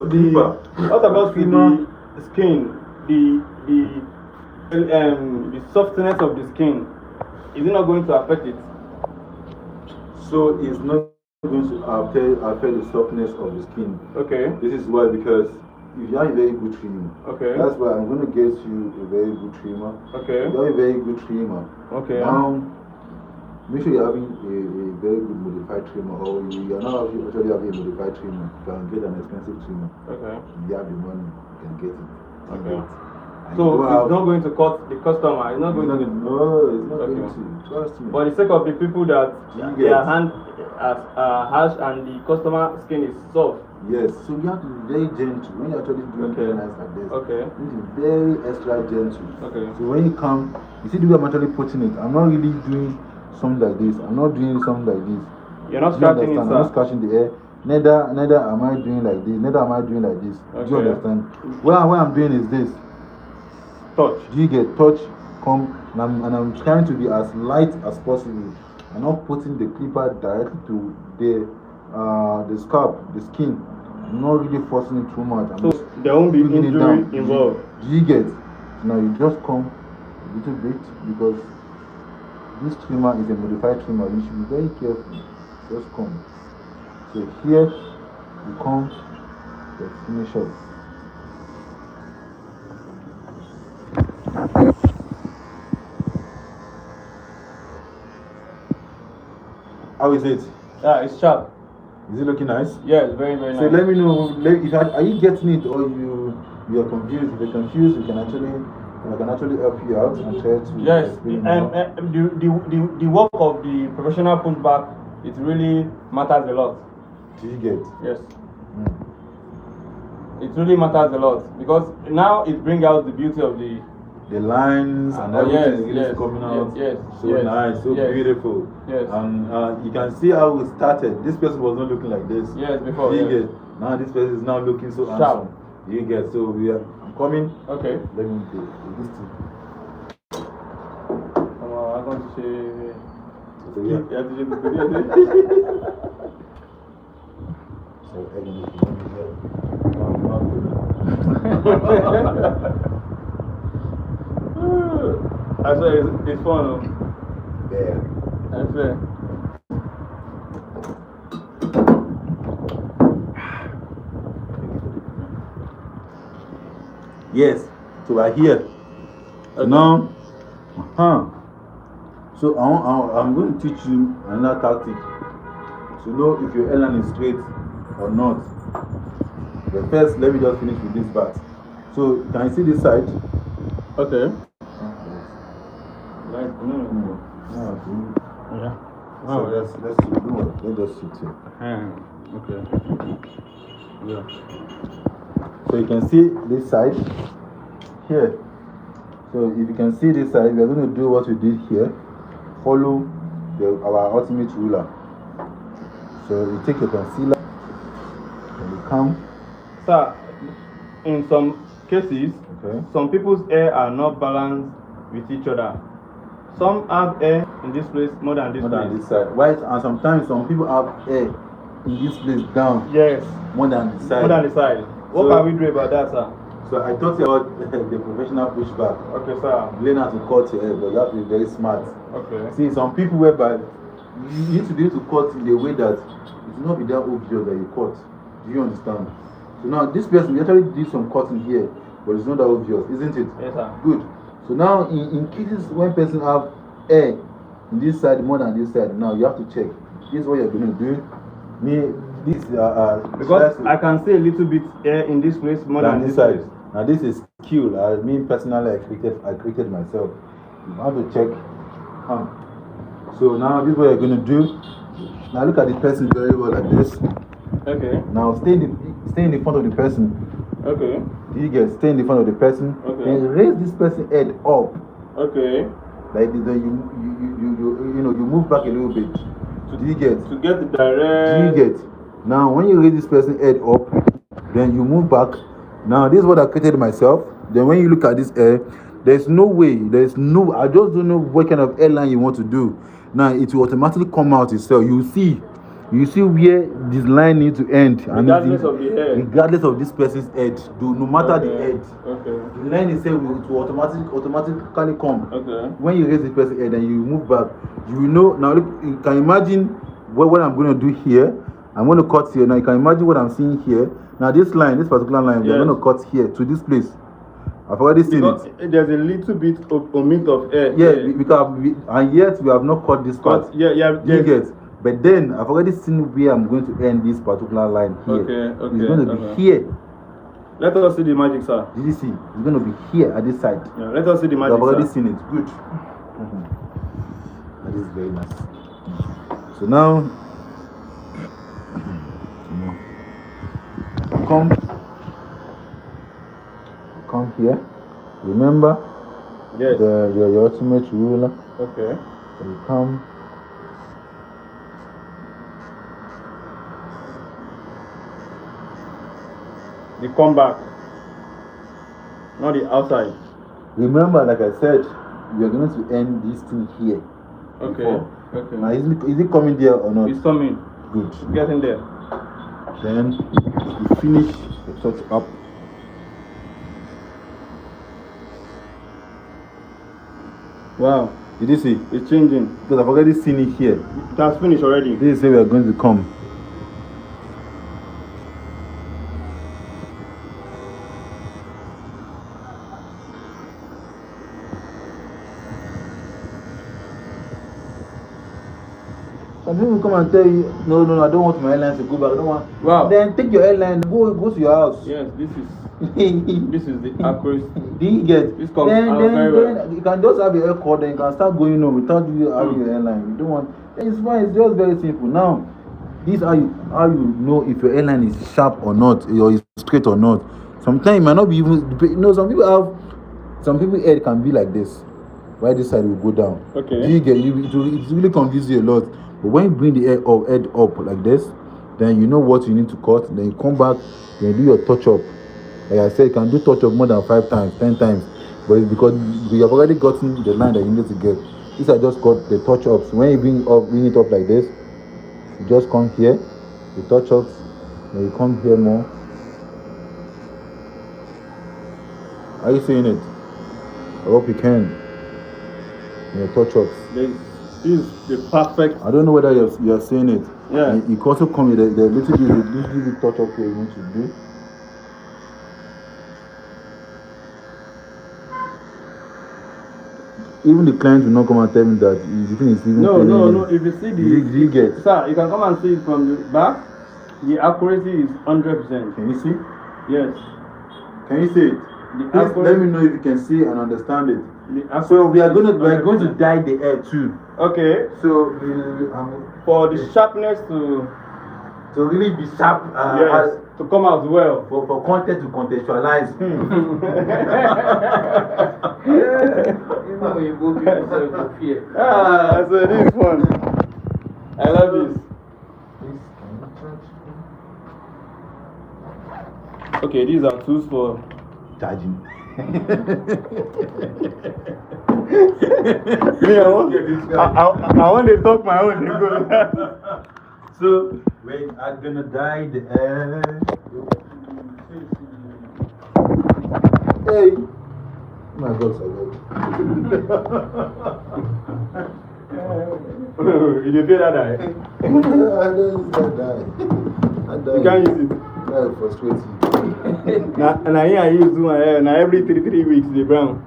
about the skin, the softness of the skin? Is it not going to affect it? so it's not going to affect the softness of the skin. Okay. This is why, because if you have a very good trimmer, Okay. that's why I'm going to get you a very good trimmer. Okay. If you have a very good trimmer, Okay. now make sure you're having a very good modified trimmer, or you're not actually having a modified trimmer. You can get an expensive trimmer. Okay. If you have the money, you can get it. Okay. And So you it's have- not going to cut the customer. It's not going to. No, it's not Okay. going to. Trust me. For the sake of the people that You their get. hand is harsh and the customer skin is soft. Yes, so you have to be very gentle when you're actually doing Okay. very nice like this. Okay. You need to be very extra gentle. Okay. So when you come, you see the way I'm actually putting it. I'm not really doing something like this. I'm not doing something like this. You're not Do you scratching it, understand? I'm not sir. scratching the air. Neither am I doing like this. Neither am I doing like this. Do you Okay. understand? What I'm doing is this. Touch. Do you get touch? Come and I'm trying to be as light as possible. I'm not putting the clipper directly to the scalp, the skin. I'm not really forcing it too much. I'm So just there won't be bringing it injury down. involved. Do you get? Now you just come a little bit because this trimmer is a modified trimmer. You should be very careful. Just come. So here you come, you finish up. How is it? Yeah, it's sharp. Is it looking nice? Yes, very, very So nice. let me know. Are you getting it or you are confused? If you're confused, you can actually I can actually help you out and try to Yes, explain more. the work of the professional pushback, it really matters a lot. Do you get? Yes, Mm. it really matters a lot because now it brings out the beauty of the lines and Oh, everything yes, is coming out. yes, So yes, nice, so yes, beautiful. yes. And you can see how it started. This person was not looking like this. Yes, before. You Yes. get? Now this person is now looking so Sharp. handsome. You get? So I'm coming. Okay. Let me do this thing. I'm going to say. So yeah. So again, if you want me here, I swear it's fun. there. I swear. Yes. So we're here. So Okay. now, so I'm going to teach you another tactic to know if your airline is straight or not. But first, let me just finish with this part. So, can you see this side? Okay. Yeah. Yeah. So let's just sit here. Okay. Yeah. So you can see this side here. So if you can see this side, we are going to do what we did here. Follow our ultimate ruler. So you take your concealer and you come. Sir, in some cases, some people's hair are not balanced with each other. Some have hair in this place more than this More place. than this side. Right? And sometimes some people have hair in this place down. Yes. More than the side. More than the side. What can we do about that, sir? So I taught you about the professional pushback. Okay, sir. Learn how to cut your hair, but you have to be very smart. Okay. See, some people whereby you need to be able to cut in a way that it will not be that obvious that you cut. Do you understand? So now this person, we actually did some cutting here, but it's not that obvious, isn't it? Yes, sir. Good. So now in cases when person have hair in this side more than this side, now you have to check. This is what you're going to do. Because I can see a little bit hair in this place more than this side. place. Now this is skill. I mean personally I created myself. You have to check. So now this is what you're going to do. Now look at the person very well like this. Okay. Now stay in the front of the person. Okay. You get stay in the front of the person. Okay. And raise this person's head up. Okay. Like you move back a little bit. Do you get? To get the direct. Do you get? Now when you raise this person's head up, then you move back. Now this is what I created myself. Then when you look at this hair, there's no way, I just don't know what kind of hairline you want to do. Now it will automatically come out itself. You see where this line needs to end. Regardless of the hair. Regardless of this person's head. No matter the head. Okay. The line itself will automatically come. Okay. When you raise this person's head and you move back, you will know. Now look, you can imagine what I'm going to do here. I'm going to cut here. Now you can imagine what I'm seeing here. Now this particular line, we're going to cut here to this place. I've already seen it. There's a little bit of omit of hair. Yeah, and yet we have not cut this part. Yeah. You get? But then I've already seen where I'm going to end this particular line here. Okay. It's going to be here. Let us see the magic, sir. Did you see? It's going to be here at this side. Yeah, let us see the magic. I've already sir. seen it. Good. That is very nice. So now, come here. Remember? Yes. Your ultimate ruler. Okay. So you come. The comeback, not the outside. Remember, like I said, we are going to end this thing here. Okay. Before. Okay. Now, is it coming there or not? It's coming. Good. Get in there. Then you finish the touch up. Wow. Did you see? It's changing. Because I've already seen it here. It has finished already. This is where we are going to come. And people come and tell you, no, I don't want my airline to go back. I don't want. Wow. Then take your airline, go to your house. Yes, this is the accuracy. Do you get? This comes then, out then, very then well. you can just have your air call, then you can start going home without you having your airline. You don't want. Then it's fine. It's just very simple. Now, this how you know if your airline is sharp or not, or is straight or not. Sometimes it might not be even. Some people head can be like this. Right, this side will go down. Okay. Do you get? It really confuses you a lot. But when you bring the head up like this, then you know what you need to cut. Then you come back, then you do your touch up. Like I said, you can do touch up more than 5 times, 10 times. But it's because you have already gotten the line that you need to get. These are just called the touch ups. When you bring it up like this, you just come here, the touch ups, then you come here more. Are you seeing it? I hope you can. Your touch ups. This is the perfect. I don't know whether you're seeing it. Yeah. You can also come with the little bit touch up here you need to do. Even the client will not come and tell me that the thing is even. No. If you see the. Do you get? Sir, you can come and see it from the back. The accuracy is 100%. Can you see? Yes. Can you see it? Please let me know if you can see and understand it. So we are going to dye the air too. Okay. So for the sharpness to really be sharp. Yes. To come out well. For content to contextualize. Even when you go people fear. So this is fun. I love this. Okay, these are tools for charging. Me, I want to talk my own. So we are gonna dye the air. Hey, my God, You did feel that I don't die. You can't use it. That frustrates you. And I use my hair. Now every 3 weeks they brown.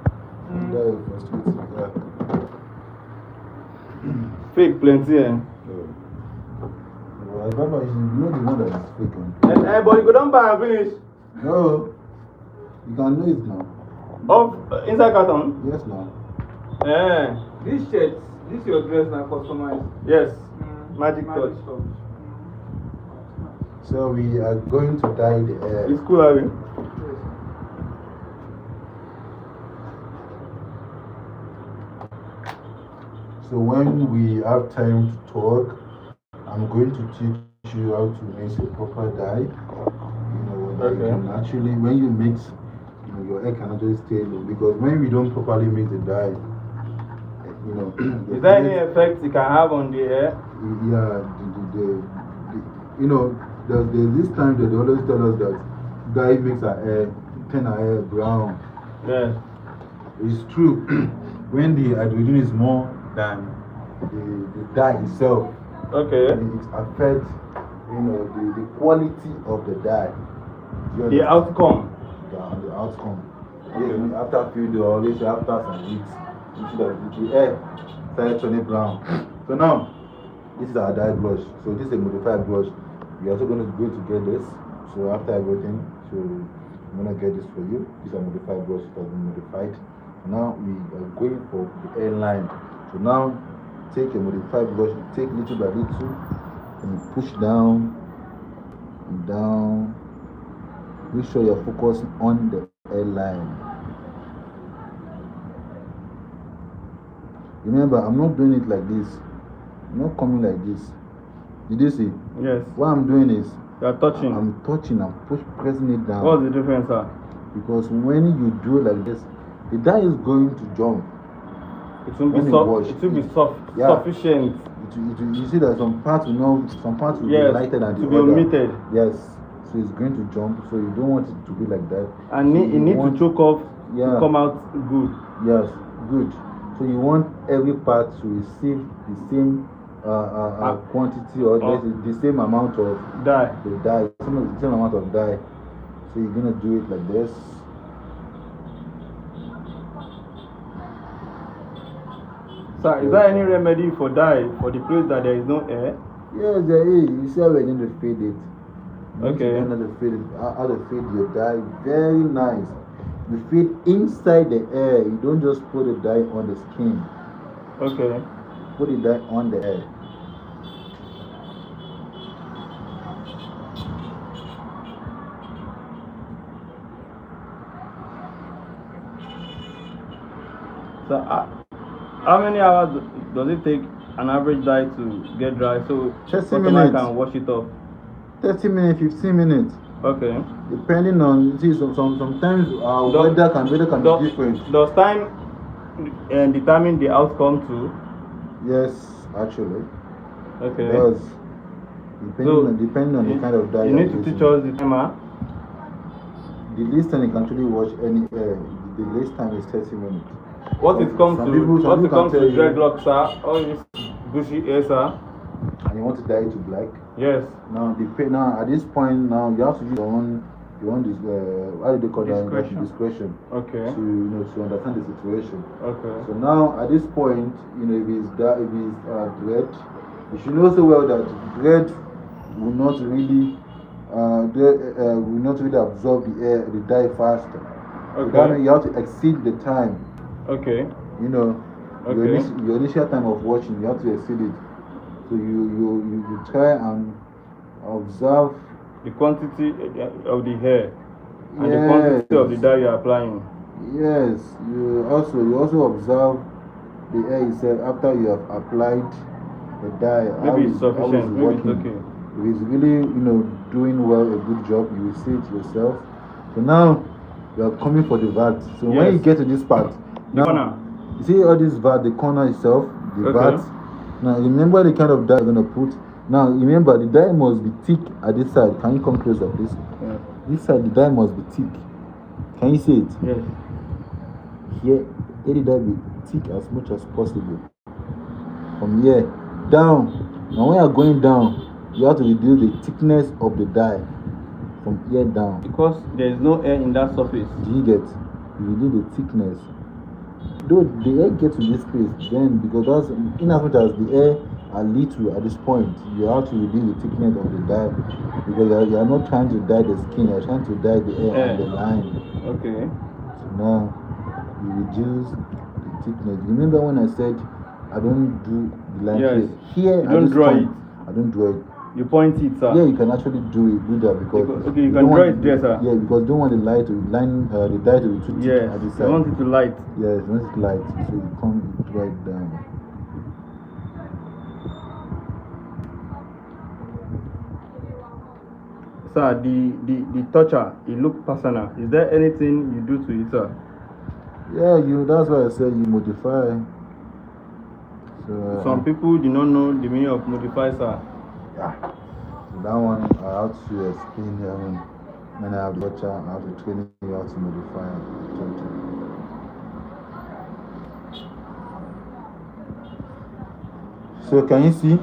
That frustrates you. Fake plenty, eh? Well, Baba, you know the one that is fake. Hey, but you don't buy and finish. No, you can know it now. Of inside carton? Yes, now. Yeah. This shirt, this your dress now customized. Yes. Magic touch. So we are going to dye the air. It's cool, Harry. So when we have time to talk, I'm going to teach you how to mix a proper dye. Okay. Actually, when you mix, your hair cannot just stay low, because when we don't properly mix the dye, is there any effect it can have on the hair? Yeah, there's this time that they always tell us that dye makes our hair, turn our hair brown. Yeah. It's true. When the hydrogen is more than the dye itself, okay, it affects the quality of the dye. The outcome. The outcome. Okay. After a few days, or at least after some weeks, you see that the hair starts turning brown. So now, this is our dye brush. So this is a modified brush. We're also going to get this. So after everything, so I'm going to get this for you. This is a modified brush. It has been modified. Now we are going for the hairline. So now, take a modified brush, take little by little, and you push down and down. Make sure you're focusing on the hairline. Remember, I'm not doing it like this. I'm not coming like this. Did you see? Yes. What I'm doing is, You are touching. I'm touching, pressing it down. What's the difference, sir? Because when you do like this, the dye is going to jump. It will be soft. It will be soft. Yeah. Sufficient. You see that some parts will be lighter than the to be other. omitted. Yes. So it's going to jump. So you don't want it to be like that. And so it needs to choke off to come out good. Yes, good. So you want every part to receive the same quantity or the same amount of dye. The same amount of dye. So you're gonna do it like this. Sir, is there any remedy for dye for the place that there is no air? Yes, there is. You see how we're going to feed it. Okay. How to feed your dye. Very nice. You feed inside the air. You don't just put the dye on the skin. Okay. Put the dye on the air. So, how many hours does it take an average dye to get dry so 30 customer minutes. can wash it off? 30 minutes, 15 minutes. Okay. Depending on, see, sometimes weather can be different. Does time determine the outcome too? Yes, actually. Okay. It does. Depending on the kind of dye. You need to teach us the timer. The least time you can actually wash any air, the least time is 30 minutes. What it comes to dreadlocks, sir? All this bushy hair, sir. And you want to dye it to black? Yes. Now at this point now you have to use your own this how do they call that? Discretion. Okay. To to understand the situation. Okay. So now at this point, if it's dread, you should know so well that dread will not really absorb the dye faster. Okay. So that means you have to exceed the time. Okay. Your initial time of washing, you have to exceed it. So you try and observe the quantity of the hair and the quantity of the dye you are applying. Yes, you also observe the hair itself after you have applied the dye. Maybe it's sufficient. Maybe it's okay. If it's really doing well, a good job, you will see it yourself. So now you are coming for the vat. So when you get to this part, now you see all this vat, the corner itself, the vat. Now remember the kind of dye you're gonna put. Now remember the dye must be thick at this side. Can you come closer, please? Yeah. This side the dye must be thick. Can you see it? Yes. Here, let the dye be thick as much as possible. From here down. Now when you're going down, you have to reduce the thickness of the dye from here down. Because there is no air in that surface. Do you get? You reduce the thickness. Though the air gets to this place, then because that's in as much as the air are little at this point, you have to reduce the thickness of the dye because you are not trying to dye the skin, you are trying to dye the air and the line. Okay. So now you reduce the thickness. Remember when I said I don't do the line here? You don't draw it. I don't draw it. You point it, sir. Yeah, you can actually do that because you can draw it there, sir. Yeah, because you don't want the dye to be too thick at this side. You want it to light. Yes, you want it light, so you come draw it down. Sir, the toucher, it looks personal. Is there anything you do to it, sir? Yeah, that's why I said you modify. So some people do not know the meaning of modify, sir. Yeah, so that one I have to explain when I have the toucher. I have to train you how to modify toucher. So can you see?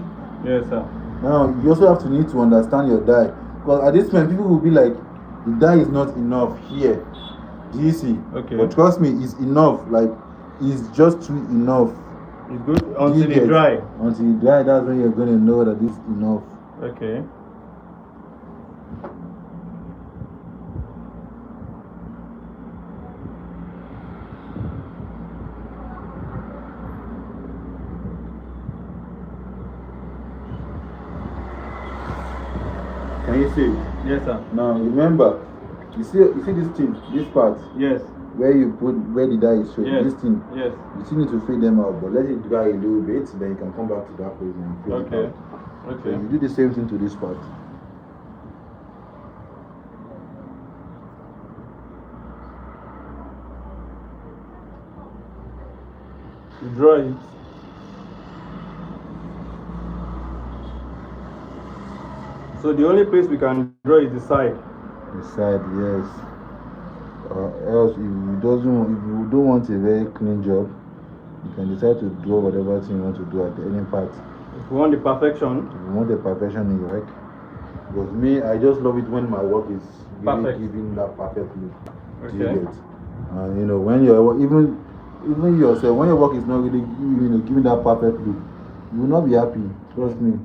Yes, sir. Now you also have to need to understand your dye. Because at this point, people will be like, the dye is not enough here. Do you see? Okay. But trust me, it's enough. Like, it's just too enough. It's good until it dry. Until it dry, that's when you're going to know that it's enough. Okay. Can you see? Yes, sir. Now remember, you see this thing, this part. Yes. Where the dye is showing. Yes. This thing. Yes. You still need to fade them out, but let it dry a little bit, then you can come back to that place and fade it out. Okay. So you do the same thing to this part. You draw it. So the only place we can draw is the side. The side, yes. Else, if you don't want a very clean job, you can decide to draw whatever thing you want to do at any part. If you want the perfection. If you want the perfection in your work. Because me, I just love it when my work is really giving that perfect look. Okay. When you're even even yourself, when your work is not really giving that perfect look, you will not be happy. Trust me.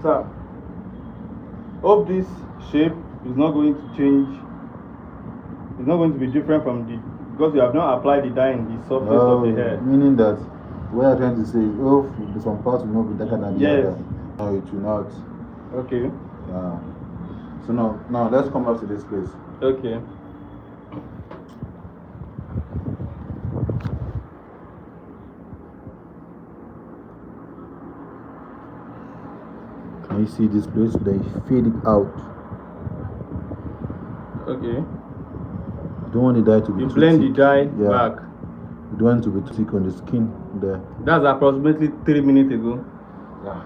Sir, hope this shape is not going to change. It's not going to be different from the, because you have not applied the dye in the surface of the hair. Meaning that what I'm trying to say is, some parts will not be darker than the other. No, it will not. Okay. Yeah. So now let's come back to this place. Okay. Can you see this place? They fade it out. Okay. You don't want the dye to be You too blend thick. the dye Yeah. back. You don't want it to be too thick on the skin there. That's approximately 3 minutes ago. Yeah.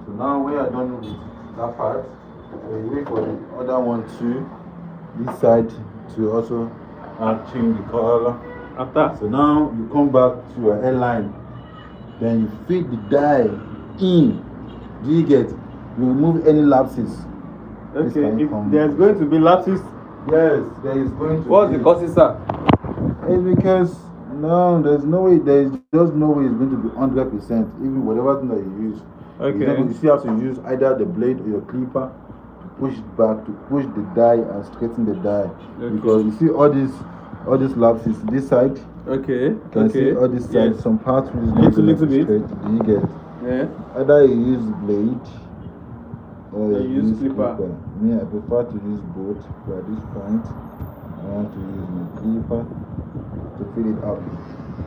So now we are done with that part. We wait for the other one too. This side to also change the color. After. So now you come back to your hairline. Then you feed the dye in. Do you get? You remove any lapses. Okay. If there's going to be lapses. Yes, there is going to. What's the causes, sir? It's because there's no way. There's just no way it's going to be 100%. Even whatever thing that you use. Okay. You still have to use either the blade or your clipper to push it back, to push the dye and straighten the dye. Okay. Because you see all these lapses this side. Okay. You can see all this side. Yes. Some parts which is little bit. Straight. Do you get? Yeah. Either you use blade or you use clipper. Me, I prefer to use both, but at this point I want to use my clipper to fill it up.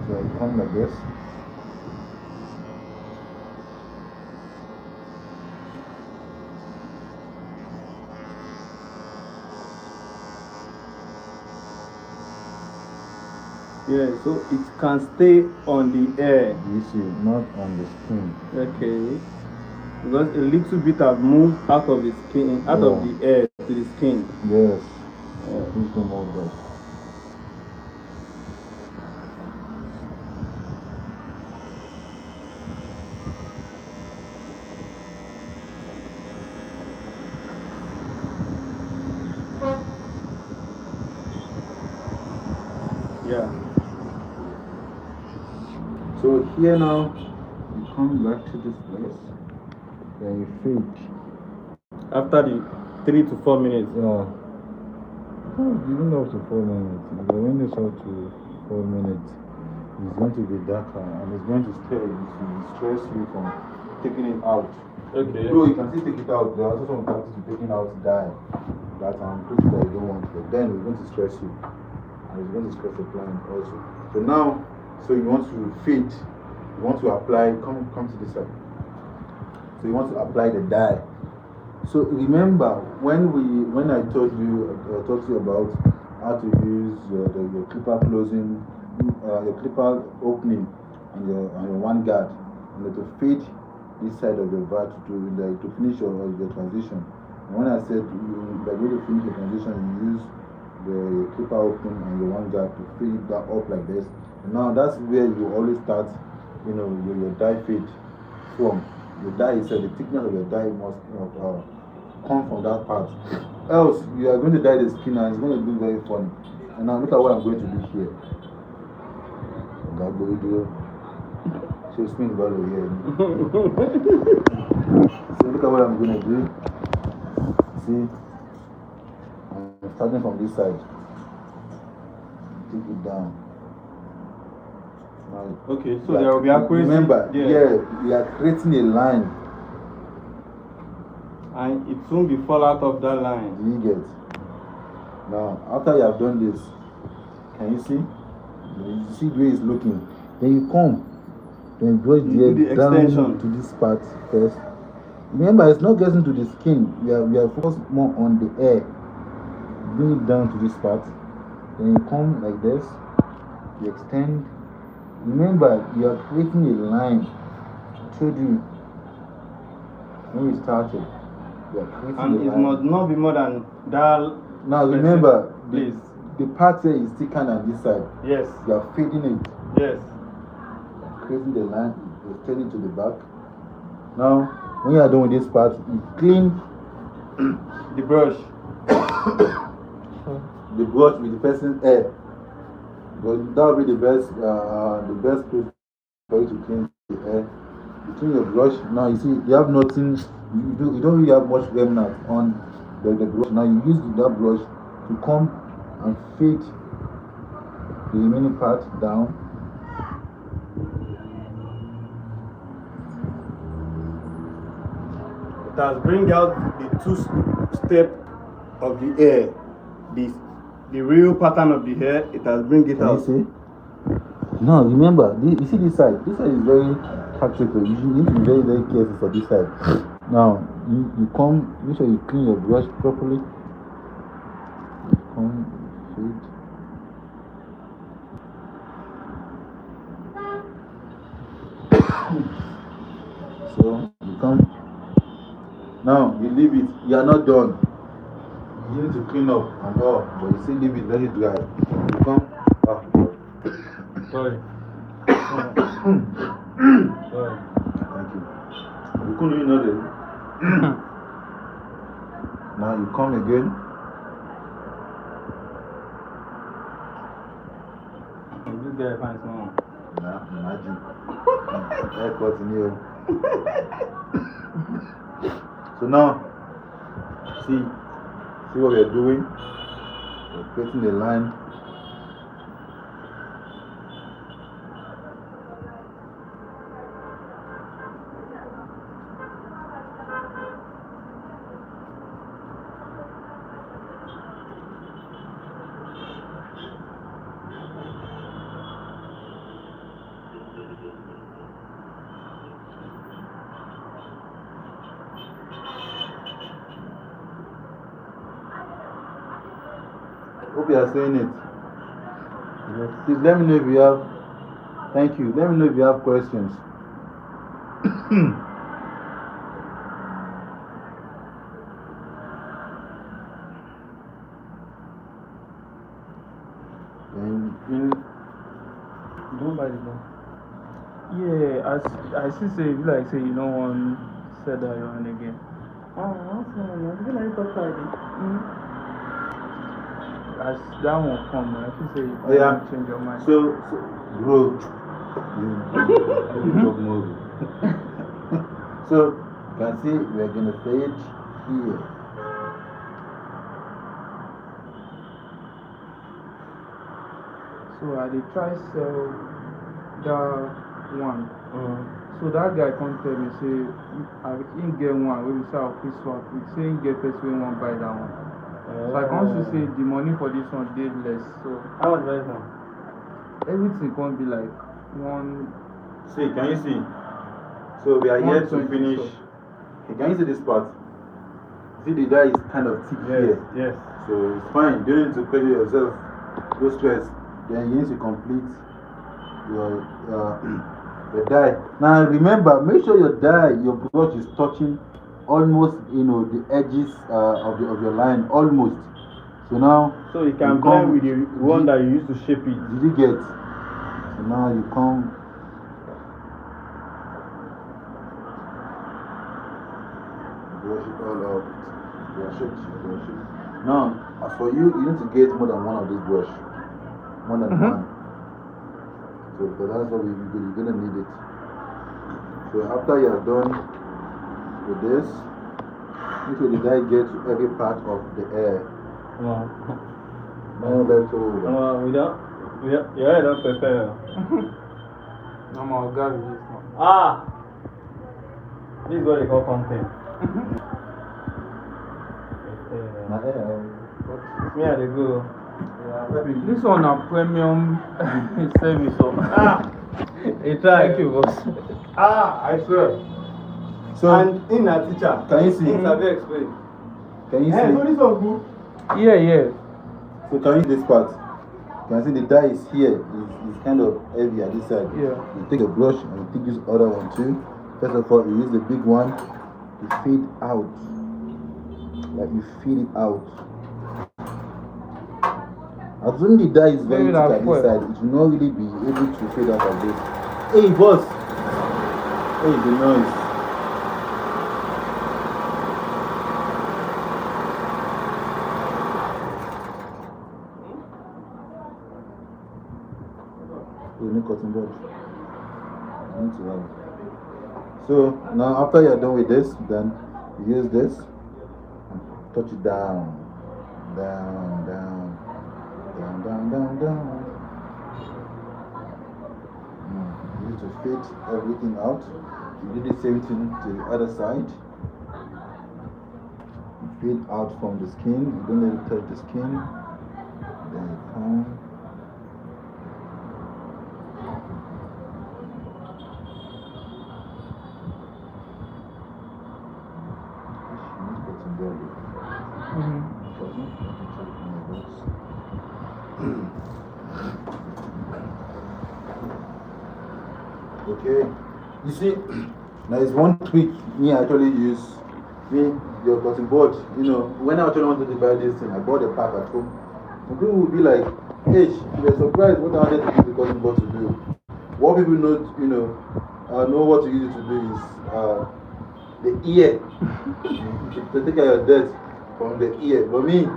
So I come like this. Yeah, so it can stay on the air. You see, not on the skin. Okay. Because a little bit have moved out of the skin, out of the air to the skin. Yes. Please don't move that. Yeah. So here now, you come back to this place, then you fade. After the 3 to 4 minutes. Yeah. Even up to 4 minutes. Because when it's up to 4 minutes, it's going to be darker and it's going to stress you from taking it out. Okay. Though you can still take it out, there are also some practice to taking out dye that I'm pretty sure you don't want, but then it's going to stress you. And it's going to stress the client also. So now, you want to fade, you want to apply, come to this side. So you want to apply the dye. So remember, when I told you, talked to you about how to use your clipper closing, your clipper opening and your one guard, to fade this side of your vat to finish your transition. And when I said you're going to finish your transition, you use the clipper opening and your one guard to fade that up like this. And now that's where you always start, your dye fade from. The dye itself, the thickness of your dye must come from that part. Else, you are going to dye the skin and it's going to look very funny. And now look at what I'm going to do here. I'm going to do. So spin ball here. So look at what I'm going to do. See, I'm starting from this side. Take it down. Okay, so there will be accuracy. Remember, we are creating a line. And it soon be fall out of that line. Do you get? Now, after you have done this, can you see? You see the way it's looking. Then you come. Then brush the down to this part first. Remember, it's not getting to the skin. We are focused more on the air. Bring it down to this part. Then you come like this. You extend. Remember, you are creating a line. I told you when we started. You are creating a line. And it must not be more than that. Now remember, the part here is thicker than this side. Yes. You are fading it. Yes. You are creating the line. You extend it to the back. Now, when you are done with this part, you clean the brush. The brush with the person's hair. But that would be the best place for you to clean the hair. You clean your brush. Now you see you have nothing. You don't really have much remnant on the brush. Now you use that brush to comb and fade the remaining part down. It has bring out the two-step of the hair, the real pattern of the hair. It has bring it out. Can you see? No, remember, you see this side. This side is very practical. You need to be very, very careful for this side. Now, you come, make sure you clean your brush properly. You come, fade. So, you come. Now, you leave it. You are not done. You need to clean up and all, but you still leave it, let it dry. You come. Sorry. Sorry. Thank you. You couldn't even know that. Now you come again. This guy finds someone. Nah, imagine. Haircut in here. So now, see what we are doing? We're creating a line. Hope you are saying it. Yes. Please let me know if you have. Thank you. Let me know if you have questions. Don't buy the gun. Yeah, I see say you like say you don't want say that you want again. Oh, awesome. You like to try As that one come, I feel say you Oh, yeah. don't change your mind. So bro, you talk more. So, you can see we're going to fade here. So I did try sell that one. So that guy come tell me say I didn't get one. We say I'll free swap. He say he get person wey wan buy that one. So I come see say the money for this one dey less. So how much is that? everything come be like one. See, can you see? So we are here to 120, finish. so. Okay, can you see this part? See, the die is kind of thick here. Yes. So it's fine. You don't need to pressure yourself. No stress. Then you need to complete your die. Now remember, make sure your brush is touching almost, the edges of your line, almost. So now. So you can blend with the one that you used to shape it. Did you get? So now you come. Brush it all out. Brush it. Now, as for you, you need to get more than one of these brush. More than one. So, but that's what you're gonna need it. So after you are done with this, make sure the dye gets to every part of the air. No left over. Yeah, don't prepare. No more guy with this one. This is what they call content. Me and the go. This one a premium service. So. Thank you, boss. I swear. So, and in a teacher. Can you see? Have you explained? Can you see? So this one good. Yeah. So can you see this part? You can see the dye is here. It's kind of heavy at this side. Yeah. You take a brush and you take this other one too. First of all, you use the big one. You fade out. Like you fade it out. Assuming the dye is very thick at this side, it will not really be able to fade out like this. Hey, boss! Hey, the noise. you need cotton bud. You need to have. So now after you're done with this, then you use this and touch it down, down, down, down, down, down, down. You need to fit everything out. You do the same thing to the other side. Feed out from the skin. You don't let it touch the skin. Then you come. Okay. You see, there is one tweak me actually use. Me, your cotton board, you know, when I actually wanted to buy this thing, I bought a pack at home. Some people would be like, hey, you're surprised what I wanted to use the cotton board to do. What people know what to use it to do is the ear. To take out your dirt from the ear. But me,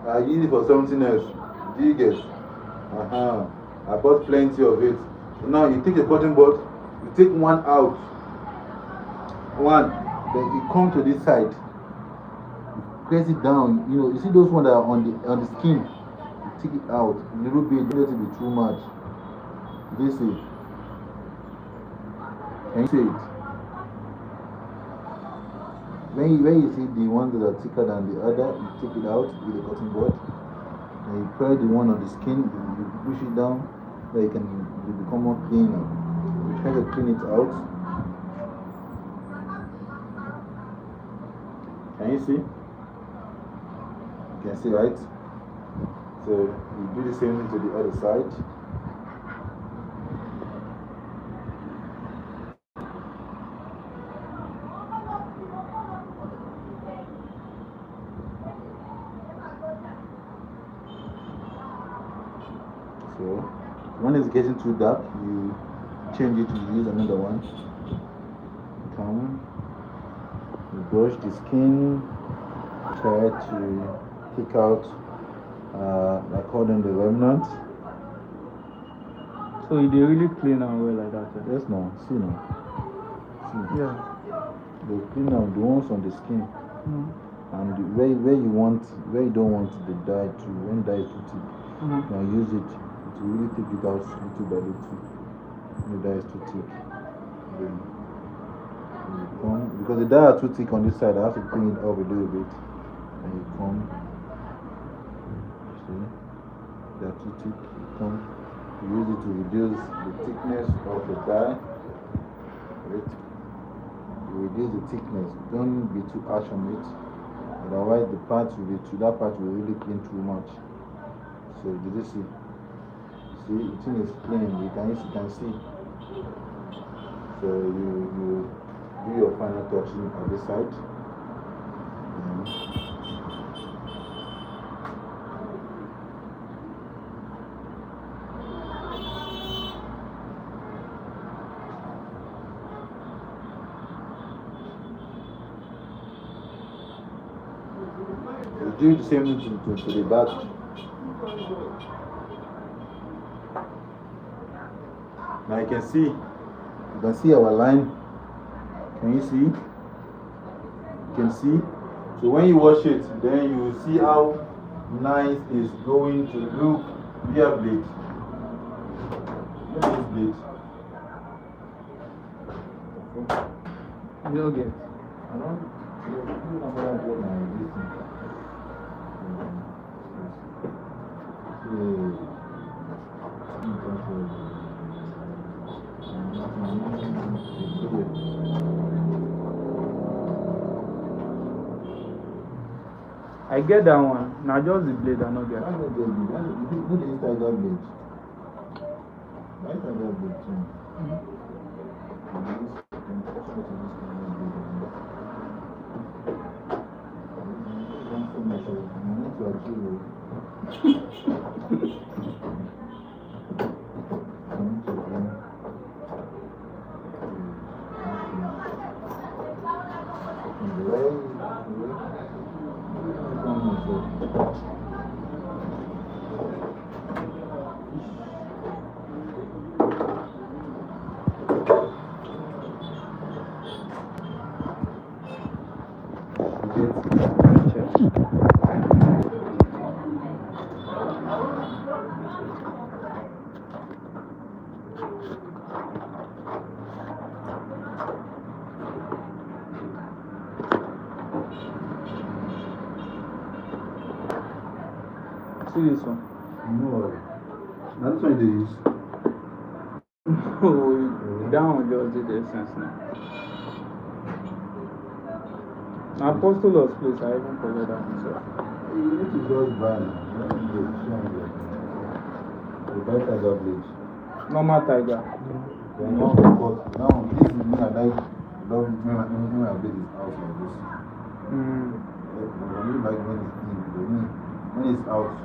I use it for something else. Do you get? I bought plenty of it. So now you take the cotton board, you take one out. One. Then you come to this side, you press it down. You know, you see those ones that are on the skin. You take it out a little bit. Don't let it be too much. This is. Can you see it? When you see the ones that are thicker than the other, you take it out with the cotton board. Then you press the one on the skin. You push it down, so you become more cleaner. You try to clean it out. Can you see? You can see, right? So you do the same thing to the other side. So when it's getting too dark, you change it to use another one. Come. You brush the skin, try to pick out, I call them the remnants. So you really clean and well like that? Yes, no, see now. See. Yeah. They clean out the ones on the skin. And where you don't want the dye to, when dye is too thick, now use it to really take it out little by little. When the dye is too thick. Then you come, because the dye are too thick on this side, I have to clean it up a little bit. And you come, see, they are too thick. You come, you use it to reduce the thickness of the dye. Right? You reduce the thickness, don't be too harsh on it. Otherwise, that part will really clean too much. So, did you see? See, the thing is clean, you can see. So, you do your final touching at this side. You do the same thing to the back. Now you can see our line. Can you see? You can see. So when you wash it, then you will see how nice it's going to look via blade. Look at this blade. You get. I don't know. I get that one. Now just the blade I not get. I don't get it. You put the inside that blade. Right inside that blade too. See this one. No. That's what it is. Oh, that one just did the sense now. Apostle's place, I even forgot that myself. You need to just buy the buy Tiger Blade. Normal tiger. Then now, this is me, I like love when I build this house like this. I really like when it's in, but when it's out,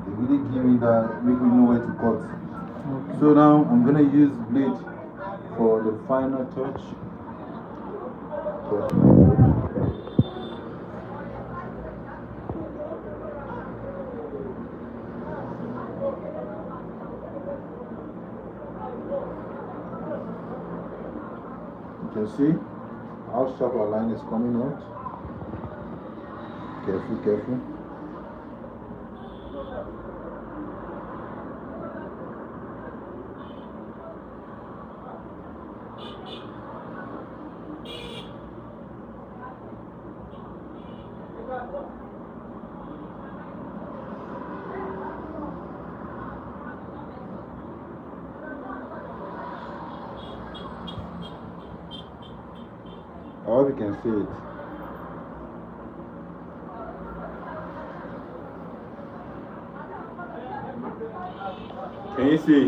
they really give me that, make me know where to cut. Okay. So now I'm gonna use blade for the final touch. You can see how sharp our line is coming out. Careful, careful. I hope you can see it. Can you see?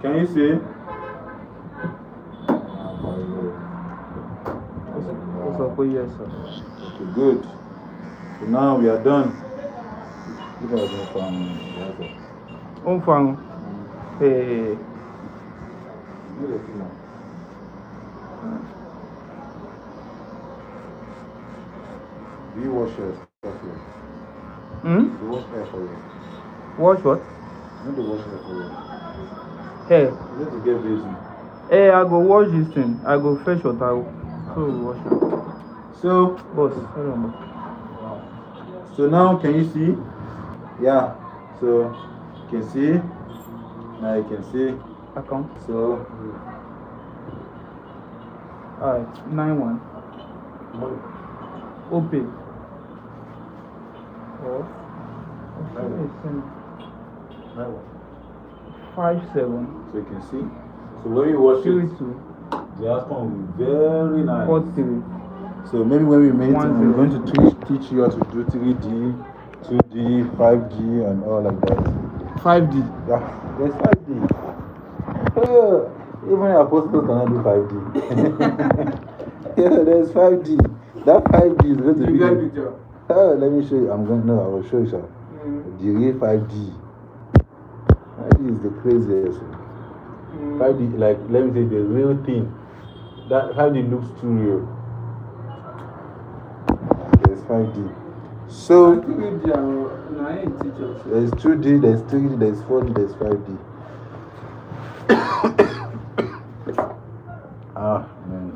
Can you see? Yes, sir. Okay, good. So now we are done. Look at that farm. Farm. Hey. Do you wash your stuff here? Do you wash hair for you? Wash what? You need to wash hair for you. Hair. You need to get busy. Hey, I go wash this thing. I go fetch water. So wash it. So, boss, hold on. So now can you see? Yeah. So you can see. Now you can see. Account. So. Alright, 9-1. OP. Oh. 5-7. So you can see. So when you wash it, 3-2. the outcome will be very nice. 4-3. So maybe when we meet, I'm going to teach you how to do 3D, 2D, 5D, and all like that. 5D? Yeah, there's 5D. Even apostles cannot do 5D. Yeah, there's 5D. That 5D is going to be. Picture. Let me show you. I will show you, sir. The real 5D. 5D is the craziest. 5D, like, let me say the real thing. That 5D looks too real. There's 5D. So, there's 2D, there's 3D, there's 4D, there's 5D. Ah, man.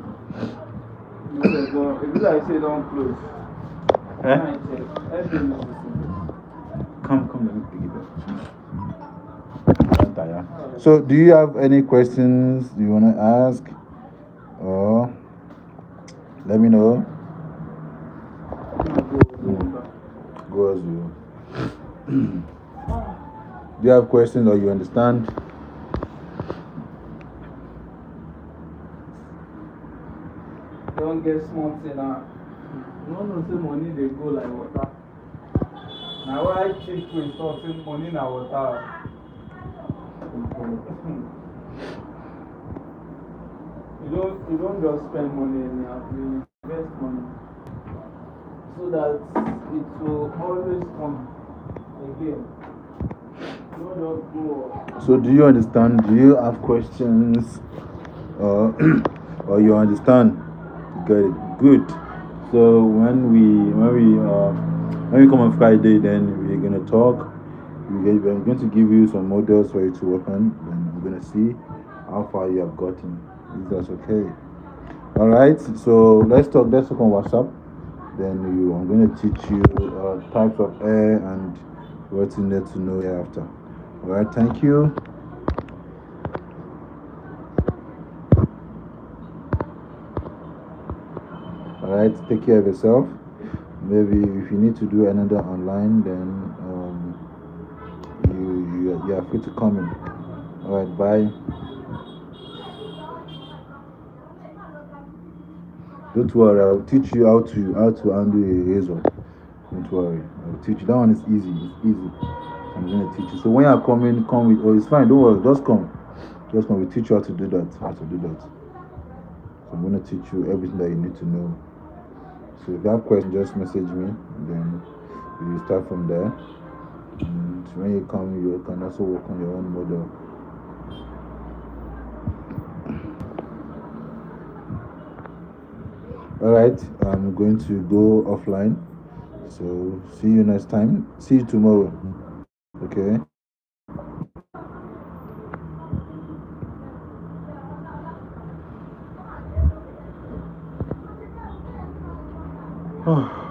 If you like say don't close. Eh? Come, let me pick it up. So, do you have any questions you want to ask? Or let me know. Go as you. Do you have questions or you understand? Don't get smart now. No, say money they go like water. Now why cheap we start saying money na water. You don't just spend money anyhow, you invest money so that it will always come again. You don't just go. So do you understand? Do you have questions? Or you understand? Good. So when we come on Friday, then we're gonna talk. I'm going to give you some models for you to work on, and I'm gonna see how far you have gotten. If that's okay. All right. So let's talk on WhatsApp. Then I'm going to teach you types of air and what you need to know after. All right, thank you. All right, take care of yourself. Maybe if you need to do another online, then you are free to come in. All right, bye. Don't worry, I'll teach you how to handle a razor. Don't worry, I'll teach you. That one is easy. It's easy. I'm gonna teach you. So when you're coming, come with. Oh, it's fine. Don't worry. Just come. Just come. We teach you how to do that. How to do that. So I'm gonna teach you everything that you need to know. So if you have questions, just message me. Then we start from there. And when you come, you can also work on your own model. All right. I'm going to go offline. So see you next time. See you tomorrow. Okay. Oh.